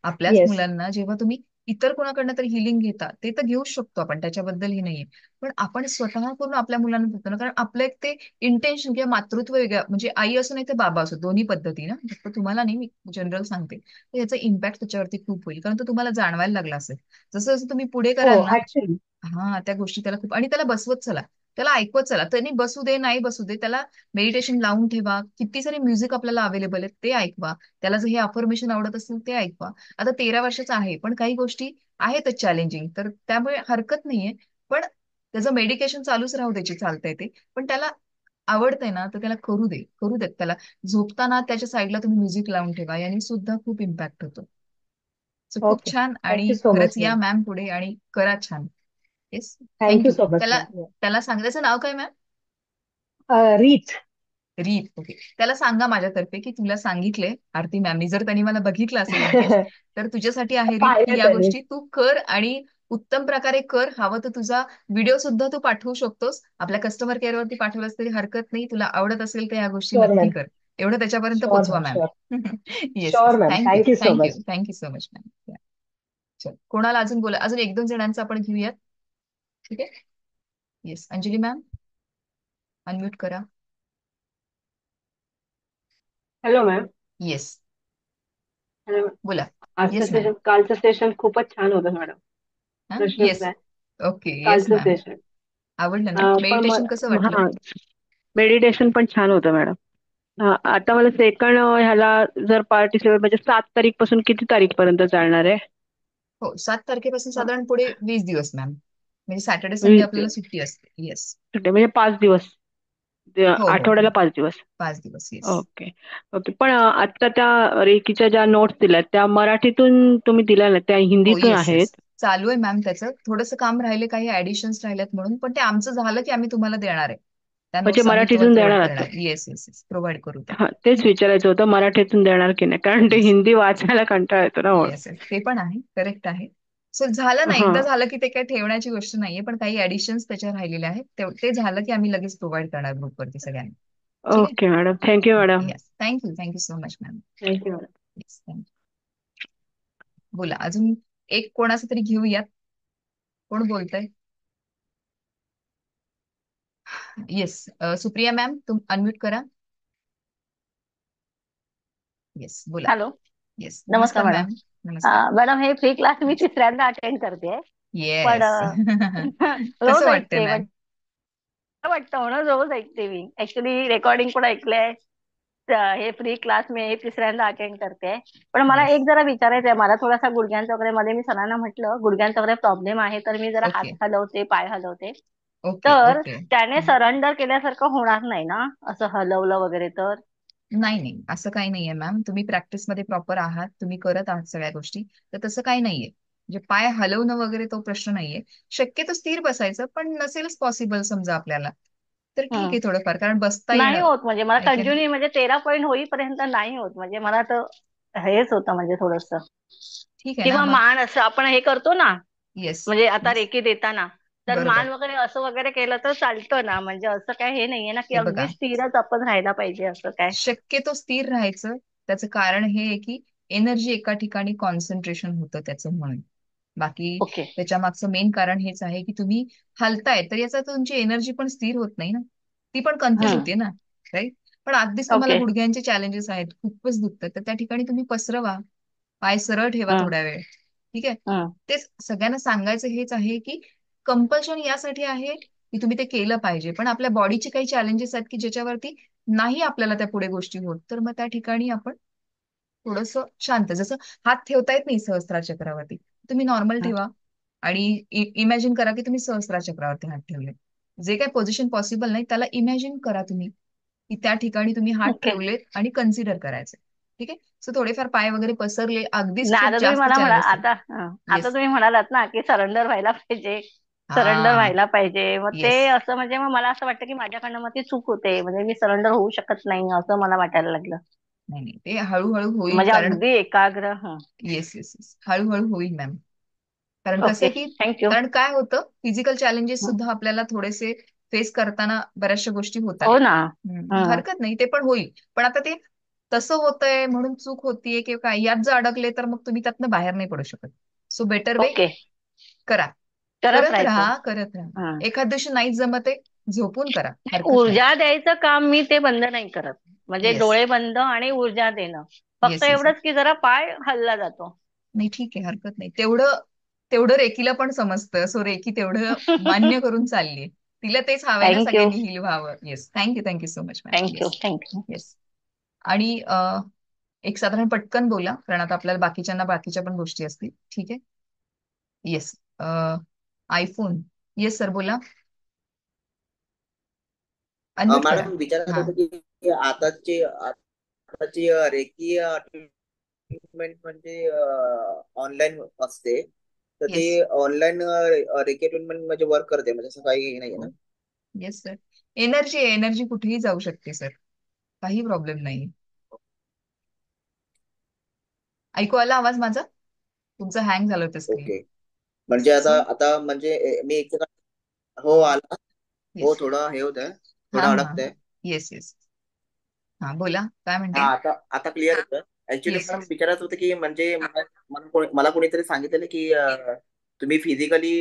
आपल्याच येस. मुलांना जेव्हा तुम्ही इतर कोणाकडनं तरी हिलिंग घेता, ते तर घेऊच शकतो आपण, त्याच्याबद्दल हे नाहीये. पण आपण स्वतः करून आपल्या मुलांना देतो ना, कारण आपलं एक ते इंटेन्शन किंवा मातृत्व वेगळं, म्हणजे आई असो नाही तर बाबा असो, दोन्ही पद्धती ना, फक्त तुम्हाला नाही, मी जनरल सांगते, तर याचा इम्पॅक्ट त्याच्यावरती खूप होईल. कारण तो तुम्हाला जाणवायला लागला असेल. जसं जसं तुम्ही पुढे हो कराल ना, ऍक्च्युली. हा, त्या गोष्टी त्याला खूप, आणि त्याला बसवत चला, त्याला ऐकवत चला. त्यांनी बसू दे नाही बसू दे, त्याला मेडिटेशन लावून ठेवा. किती सारे म्युझिक आपल्याला अवेलेबल आहेत, ते ऐकवा. त्याला जर हे अफर्मेशन आवडत असेल ते ऐकवा. आता 13 वर्षाचा आहे, पण काही गोष्टी आहेतच चॅलेंजिंग, तर त्यामुळे हरकत नाहीये. पण त्याचं मेडिकेशन चालूच राहू द्यायची, चालतंय ते. पण त्याला आवडतंय ना, तर त्याला करू दे, करू देत त्याला. झोपताना त्याच्या साईडला तुम्ही म्युझिक लावून ठेवा, याने सुद्धा खूप इम्पॅक्ट होतो. सो खूप ओके. छान. थँक्यू आणि सो खरंच मच या मॅम. मॅम पुढे आणि करा छान. Yes. Thank you thank you. So much त्याला मॅम. त्याला सांगायचं नाव काय मॅम? रीत. रीत. ओके. त्याला सांगा माझ्यातर्फे की तुला सांगितले आरती मॅमनी, जर त्यांनी मला बघितलं असेल इन केस, तर तुझ्यासाठी आहे रीत, की पाहिलं या त्याने. गोष्टी तू कर आणि उत्तम प्रकारे कर. हवं तर तुझा व्हिडिओ सुद्धा तू पाठवू शकतोस, आपल्या कस्टमर केअर वरती पाठवलंस तरी हरकत नाही. तुला आवडत असेल तर या गोष्टी शुअर नक्की मॅम. कर. एवढं त्याच्यापर्यंत शुअर पोचवा ma'am. Ma'am. Sure. Yes sure yes. Ma'am. Thank you thank you so thank you much. Thank you so much ma'am. चल, कोणाला अजून बोला, अजून एक दोन जणांचं आपण घेऊयात. ठीक आहे. येस, अंजली मॅम, अनम्यूट करा. Hello ma'am. Yes, hello. बोला. आजचं येस मॅम. सेशन, कालचं सेशन खूपच छान होतं मॅडम. हा. प्रश्नच येस. नाही. ओके. येस कालचं मॅम. सेशन. आवडलं ना? पण मेडिटेशन कसं वाटलं? हा, मेडिटेशन पण छान होतं मॅडम. आता मला सेकंड ह्याला जर पार्टिसिपेट म्हणजे 7 तारीख पासून किती तारीख पर्यंत चालणार आहे? हो, 7 तारखेपासून हा, साधारण पुढे 20 दिवस मॅम. म्हणजे सॅटर्डे संडे 20 आपल्याला दिवस सुट्टी असते. येस. सुट्टे म्हणजे 5 दिवस. हो हो हो. आठवड्याला 5 दिवस. 5 दिवस. येस. ओके. ओके. पण आता त्या रेकीच्या ज्या नोट्स दिल्यात त्या मराठीतून तुम्ही दिल्या ना, त्या हो. हिंदीतून येस येस. आहेत. चालू आहे मॅम त्याचं. थोडंसं काम राहिले, काही ऍडिशन्स राहिल्यात म्हणून, पण ते आमचं झालं की आम्ही तुम्हाला देणार आहे. त्या म्हणजे नोट्स आम्ही मराठीतून प्रोव्हाइड देणार करणार. आता. Yes yes yes. प्रोव्हाइड करू त्या. हा, तेच विचारायचं होतं, मराठीतून देणार की नाही, कारण ते येस हिंदी वाचायला कंटाळा येतो ना म्हणून. Yes yes. ते पण आहे, करेक्ट आहे. सो झालं ना, हा. एकदा झालं की ते काही ठेवण्याची गोष्ट नाहीये, पण काही ऍडिशन्स त्याच्या राहिलेल्या आहेत. ते झालं की आम्ही लगेच प्रोव्हाइड करणार ग्रुपवरती सगळ्यांना. ठीक ओके मॅडम. थँक्यू आहे. Madam. Yes. Thank you. Thank you so much ma'am. Thank you madam. Yes. Thank you. बोला अजून. एक कोणाचं तरी घेऊयात. कोण बोलतंय? येस. सुप्रिया मॅम, तुम अनम्यूट करा. येस, बोला. हॅलो. येस, नमस्कार नमस्कार मॅडम. मॅम. नमस्कार. मॅडम हे फ्री क्लास मी तिसऱ्यांदा अटेंड करते. पण येस. कसं रोज वाटतंय ऐकते, मॅम? म्हणजे वाटतं म्हणून रोज ऐकते मी. ऍक्च्युली रेकॉर्डिंग पण ऐकलंय. हे फ्री क्लास मी हे तिसऱ्यांदा अटेंड करते. पण मला येस. एक जरा विचारायचं आहे. मला थोडासा गुडघ्यांचा वगैरे, मध्ये मी सरांना म्हटलं गुडघ्यांचा वगैरे प्रॉब्लेम आहे, तर मी जरा हात ओके हलवते, पाय हलवते, ओके तर ओके. त्याने सरेंडर केल्यासारखं होणार नाही ना, असं हलवलं वगैरे तर? नाही नाही, असं काही नाहीये मॅम. तुम्ही प्रॅक्टिसमध्ये प्रॉपर आहात, तुम्ही करत आहात सगळ्या गोष्टी, तर तसं काही नाहीये. म्हणजे पाय हलवणं वगैरे तो प्रश्न नाहीये. शक्यतो स्थिर बसायचं, पण नसेलच पॉसिबल समजा आपल्याला, तर ठीक हम्म. आहे थोडंफार, कारण बसता नाही येणं. होत, म्हणजे मला आय कॅन. कंटिन्यू म्हणजे 13 पॉईंट होईपर्यंत नाही होत, म्हणजे मला तर हेच होतं म्हणजे थोडस. ठीक आहे ना किंवा मग. मान असं आपण हे करतो ना, येस म्हणजे आता येस. रेकी देताना, तर बरोबर. मान वगैरे असं वगैरे केलं तर चालतं ना, म्हणजे असं काय हे नाहीये ना की हे अगदी बघा, स्थिरच आपण राहायला पाहिजे असं काय? शक्यतो स्थिर राहायचं. त्याचं कारण हे आहे की एनर्जी एका ठिकाणी कॉन्सन्ट्रेशन होतं त्याचं, म्हणून. बाकी ओके. त्याच्या मागचं मेन कारण हेच आहे की तुम्ही हलताय, तर याचा तुमची एनर्जी पण स्थिर होत नाही ना, ती पण कन्फ्युज हम्म. होते ना. राईट. पण अगदीच तुम्हाला ओके. गुडघ्यांचे चॅलेंजेस आहेत, खूपच दुखतात, तर त्या ठिकाणी तुम्ही पसरवा, पाय सरळ ठेवा हम्म. थोड्या वेळ. ठीक आहे. हम्म. तेच सगळ्यांना सांगायचं हेच आहे की कंपल्शन यासाठी आहे की तुम्ही ते केलं पाहिजे, पण आपल्या बॉडीचे काही चॅलेंजेस आहेत की ज्याच्यावरती नाही आपल्याला त्या पुढे गोष्टी होत, तर मग त्या ठिकाणी आपण थोडस शांत, जसं हात ठेवता येत नाही सहस्त्रार चक्रावरती, तुम्ही नॉर्मल हम्म. ठेवा आणि इमॅजिन करा की तुम्ही सहस्त्रार चक्रावरती हात ठेवले. जे काही पोझिशन पॉसिबल नाही त्याला इमॅजिन करा तुम्ही, की त्या ठिकाणी तुम्ही हात ओके. ठेवलेत आणि कन्सिडर करायचे. ठीक आहे. सो थोडेफार पाय वगैरे पसरले, अगदीच नाही, खूप आता तुम्ही जास्त मला म्हणा चॅलेंज असेल. आता आता येस. तुम्ही म्हणालात ना की सरेंडर व्हायला पाहिजे, सरेंडर हा. व्हायला पाहिजे. मग ते येस. असं म्हणजे मग मला असं वाटतं की माझ्याकडनं मग ती चूक होते. म्हणजे मी सरेंडर होऊ शकत नाही असं मला वाटायला लागलं. नाही नाही, ते हळूहळू होईल, म्हणजे कारण अगदी एकाग्र. येस येस येस, हळूहळू होईल मॅम. कारण कसं ओके, आहे की, थँक्यू. कारण काय होतं, फिजिकल चॅलेंजेस सुद्धा आपल्याला थोडेसे फेस करताना बऱ्याचशा गोष्टी होतात. हो ना. हरकत नाही, ते पण होईल. पण आता ते तसं होतंय म्हणून चूक होतीये किंवा काय, यात जर अडकले तर मग तुम्ही त्यातनं बाहेर नाही पडू शकत. सो बेटर वे ओके, करा. करत करत राहायचं. राहा, करत राहा. हं. एखाद दिवशी नाहीच जमत आहे, झोपून करा, नाही, हरकत नाही. ऊर्जा द्यायचं काम मी ते बंद नाही करत. म्हणजे येस डोळे बंद आणि ऊर्जा देणं. फक्त येस येस. एवढंच की जरा पाय हलला जातो. नाही ठीक आहे, हरकत नाही. तेवढं तेवढं रेकीला पण समजतं. सो रेकी तेवढं मान्य करून चालली. तिला तेच हवंय ना, थँक्यू, सगळ्यांनी हिल व्हावं. Yes, thank you, thank you so much ma'am. Thank you, yes thank you. Yes. आणि एक साधारण पटकन बोला, कारण आता आपल्याला बाकीच्यांना बाकीच्या पण गोष्टी असतील. ठीक आहे. येस. आयफोन. येस सर, बोला. अनम्यूट करा. मॅडम विचारत हा. होतो की आताची रेकी ट्रीटमेंट म्हणजे ऑनलाईन असते, तर ते येस ऑनलाईन रेकी ट्रीटमेंट म्हणजे वर्क करते, म्हणजे असं काही नाही ना? Yes sir. एनर्जी एनर्जी कुठेही जाऊ शकते सर, काही प्रॉब्लेम नाही. ऐकू आला आवाज माझा? तुमचं हँग झालं होतं स्क्रीन. ओके. म्हणजे आता सो आता म्हणजे मी एक हो आला. हो, येस. थोडं हे होत आहे, हा थोडं हा. अडकतंय. Yes yes. हा बोला, काय हा, म्हणताय? आता आता क्लिअर होतं. ऍक्च्युली येस मॅडम येस विचारायचं होतं की म्हणजे मला कोणीतरी सांगितलेलं की तुम्ही फिजिकली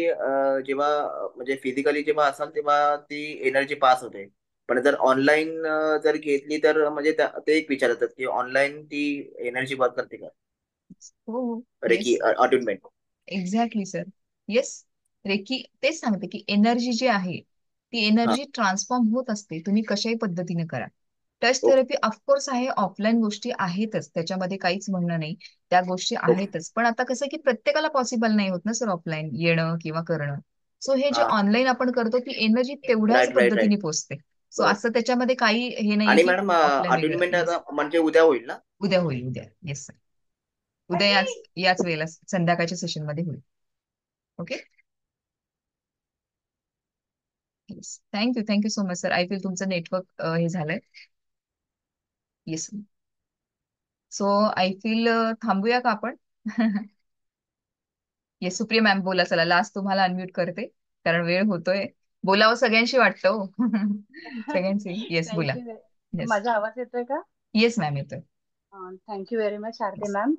जेव्हा म्हणजे फिजिकली जेव्हा असाल तेव्हा ती एनर्जी पास होते, पण जर ऑनलाईन जर घेतली तर म्हणजे ते एक विचारतात की ऑनलाईन ती एनर्जी वर्क करते का, हो हो. Reiki yes attunement? Exactly sir. Yes. Reiki तेच सांगते की एनर्जी जी आहे ती हा. एनर्जी ट्रान्सफॉर्म होत असते, तुम्ही कशाही पद्धतीने करा. Touch okay. थेरपी ऑफकोर्स आहे, ऑफलाईन गोष्टी आहेतच, त्याच्यामध्ये काहीच म्हणणं नाही, त्या गोष्टी ओके. आहेतच. पण आता कसं की प्रत्येकाला पॉसिबल नाही होत ना सर ऑफलाईन येणं किंवा करणं. सो हे जे हा. ऑनलाईन आपण करतो ती एनर्जी तेवढ्याच राईट राईट पद्धतीने राईट. पोहोचते. सो बरोबर. असं त्याच्यामध्ये काही हे नाहीये आणि की मॅडम ऑफलाईन वेगळं. अट्युनमेंट येस. आता म्हणजे उद्या होईल ना? उद्या होईल, उद्या. Yes sir. उद्या याच याच वेळेला संध्याकाळच्या सेशन मध्ये होईल. Okay. Yes. Thank you, thank you so much sir. I feel तुमचं नेटवर्क हे झालंय. येस. सो आय फील थांबूया का आपण? येस, सुप्रिया मॅम बोला. चला लास्ट तुम्हाला अनम्यूट करते, कारण वेळ होतोय. बोलावं सगळ्यांशी वाटतं हो. सगळ्यांशी. येस बोला. थँक्यू. येस. माझा आवाज येतोय का? येस मॅम, येतोय. थँक्यू व्हेरी मच आरती येस. मॅम.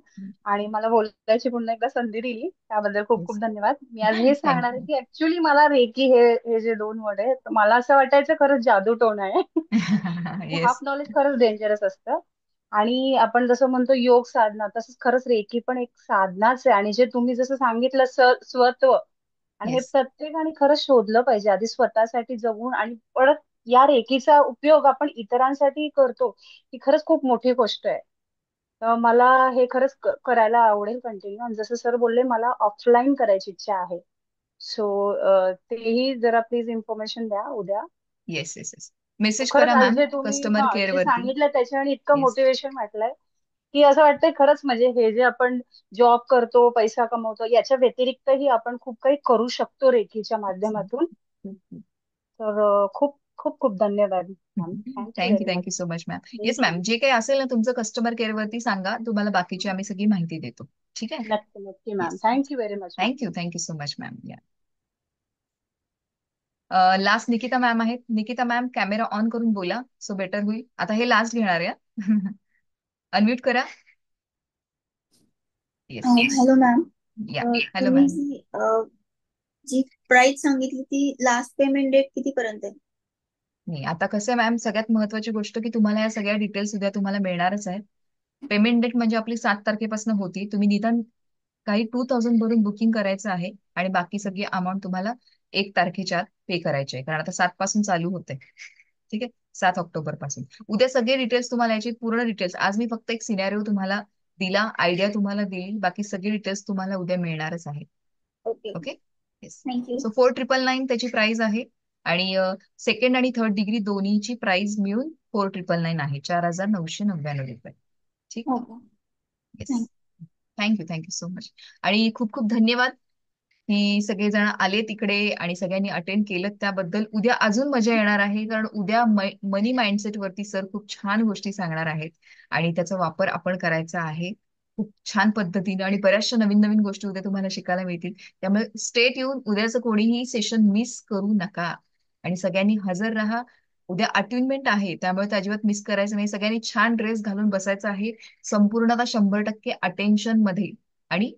आणि मला बोलायची पुन्हा एकदा संधी दिली त्याबद्दल खूप खूप येस. धन्यवाद. मी आज हेच सांगणार आहे थँक्यू. की ऍक्च्युली मला रेकी हे जे दोन वर्ड आहे, मला असं वाटायचं खरंच जादू टोन आहे. Half yes. नॉलेज खरंच डेंजरस असतं. आणि आपण जसं म्हणतो योग साधना, तसंच खरंच रेकी पण एक साधनाच आहे. आणि जे तुम्ही जसं सांगितलं स्वत्व, आणि हे येस. प्रत्येकाने खरंच शोधलं पाहिजे आधी स्वतःसाठी जगून, आणि परत या रेकीचा उपयोग आपण इतरांसाठी करतो, ही खरंच खूप मोठी गोष्ट आहे. तर मला हे खरंच करायला आवडेल कंटिन्यू. आणि जसं सर बोलले, मला ऑफलाईन करायची इच्छा आहे. सो तेही जरा प्लीज इन्फॉर्मेशन द्या उद्या. येस. येस. येस. मेसेज खरंच करा आज मॅम, जे तुम्ही कस्टमर केअर जे वरती. सांगितलं त्याच्याने इतकं येस. मोटिवेशन वाटलंय की असं वाटतंय खरंच, म्हणजे हे जे आपण जॉब करतो, पैसा कमवतो, याच्या व्यतिरिक्तही आपण खूप काही करू शकतो रेकीच्या माध्यमातून. तर खूप खूप खूप धन्यवाद ma'am. Thank you thank you, very much. Thank you so much ma'am. Yes thank you. Ma'am, जे काही असेल ना तुमचं कस्टमर केअर वरती सांगा, तुम्हाला बाकीची आम्ही सगळी माहिती देतो. ठीक आहे. नक्की नक्की ma'am. Yes. Thank you very much ma'am. Thank you, thank you so much ma'am. या लास्ट निकिता मॅम आहेत. निकिता मॅम कॅमेरा ऑन करून बोला, सो बेटर होईल. आता हे लास्ट घेणार आहे. अनम्यूट करा. येस. Hello ma'am. या. हॅलो तुम्ही मॅम. जी प्राइस सांगितली ती लास्ट पेमेंट डेट कितीपर्यंत आहे? नाही, आता कसं आहे मॅम, सगळ्यात महत्वाची गोष्ट की तुम्हाला या सगळ्या डिटेल्स उद्या तुम्हाला मिळणारच आहे. पेमेंट डेट म्हणजे आपली 7 तारखेपासून होती. तुम्ही निदान काही 2000 भरून बुकिंग करायचं आहे, आणि बाकी सगळी अमाऊंट तुम्हाला 1 तारखेच्या आत पे करायची आहे, कारण आता 7 पासून चालू होते. ठीक आहे. 7 ऑक्टोबर पासून. उद्या सगळे डिटेल्स तुम्हाला, याची पूर्ण डिटेल्स, आज मी फक्त एक सिनॅरिओ तुम्हाला दिला, आयडिया तुम्हाला दिली, बाकी सगळे डिटेल्स तुम्हाला उद्या मिळणारच आहे. Okay. Okay. Yes. Thank you. So 4999 त्याची प्राइस आहे. आणि सेकंड आणि थर्ड डिग्री दोन्हीची प्राइस मिळून 4999 आहे, 4999 रुपये. ठीक. हो. Yes. Thank you, thank you so much. आणि खूप खूप धन्यवाद की सगळेजण आले तिकडे आणि सगळ्यांनी अटेंड केलं त्याबद्दल. उद्या अजून मजा येणार आहे, कारण उद्या मनी माइंडसेट वरती सर खूप छान गोष्टी सांगणार आहेत आणि त्याचा वापर आपण करायचा आहे खूप छान पद्धतीने. आणि बऱ्याचशा नवीन नवीन गोष्टी उद्या तुम्हाला शिकायला मिळतील. त्यामुळे स्टेट येऊन उद्याचं कोणीही सेशन मिस करू नका आणि सगळ्यांनी हजर राहा. उद्या अटेनमेंट आहे, त्यामुळे ते अजिबात मिस करायचं नाही. सगळ्यांनी छान ड्रेस घालून बसायचं आहे, संपूर्णतः 100% अटेन्शन मध्ये आणि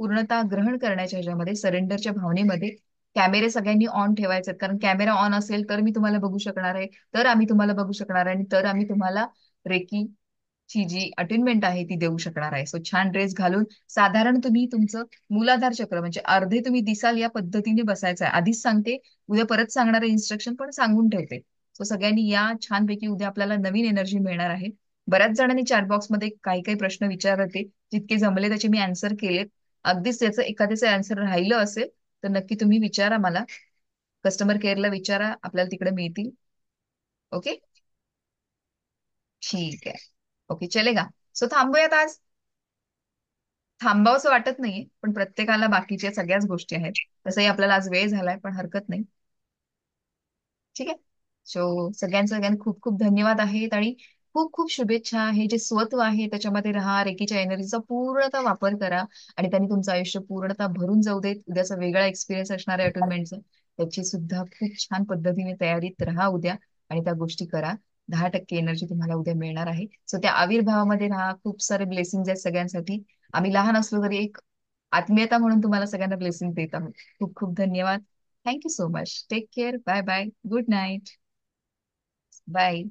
पूर्णतः ग्रहण करण्याच्या ह्याच्यामध्ये, सरेंडरच्या भावनेमध्ये. कॅमेरे सगळ्यांनी ऑन ठेवायचे आहेत, कारण कॅमेरा ऑन असेल तर मी तुम्हाला बघू शकणार आहे, तर आम्ही तुम्हाला बघू शकणार आहे आणि तर आम्ही तुम्हाला रेकी ची जी अटेनमेंट आहे ती देऊ शकणार आहे. सो छान ड्रेस घालून साधारण तुम्ही तुमचं मूलाधार चक्र म्हणजे अर्धे तुम्ही दिसाल या पद्धतीने बसायचं आहे. आधीच सांगते, उद्या परत सांगणारे इन्स्ट्रक्शन पण सांगून ठेवते. सो सगळ्यांनी या छानपैकी. उद्या आपल्याला नवीन एनर्जी मिळणार आहे. बऱ्याच जणांनी चॅट बॉक्समध्ये काही काही प्रश्न विचारले, जितके जमले त्याचे मी आन्सर केलेत. अगदीच त्याचं एखाद्याचं आन्सर राहिलं असेल तर नक्की तुम्ही विचारा मला, कस्टमर केअरला विचारा, आपल्याला तिकडे मिळतील. ओके, ठीक आहे. ओके, चलेगा. सो थांबूयात आज. थांबावंसं वाटत नाहीये, पण प्रत्येकाला बाकीच्या सगळ्याच गोष्टी आहेत. तसंही आपल्याला आज वेळ झालाय, पण हरकत नाही. ठीक आहे. सो सगळ्यांना खूप खूप धन्यवाद आहेत आणि खूप खूप शुभेच्छा. हे जे स्वत्व आहे त्याच्यामध्ये राहा, रेकीच्या एनर्जीचा पूर्णतः वापर करा आणि त्यांनी तुमचं आयुष्य पूर्णतः भरून जाऊ देत. उद्याचा वेगळा एक्सपिरियन्स असणार आहे अटोनमेंटचा, त्याची सुद्धा खूप छान पद्धतीने तयारीत राहा उद्या आणि त्या गोष्टी करा. 10% एनर्जी तुम्हाला उद्या मिळणार आहे. सो त्या आविर्भावामध्ये राहा. खूप सारे ब्लेसिंग आहेत सगळ्यांसाठी. आम्ही लहान असलो तरी एक आत्मीयता म्हणून तुम्हाला सगळ्यांना ब्लेसिंग देत आहोत. खूप खूप धन्यवाद. Thank you so much. Take care. Bye bye. Good night. Bye.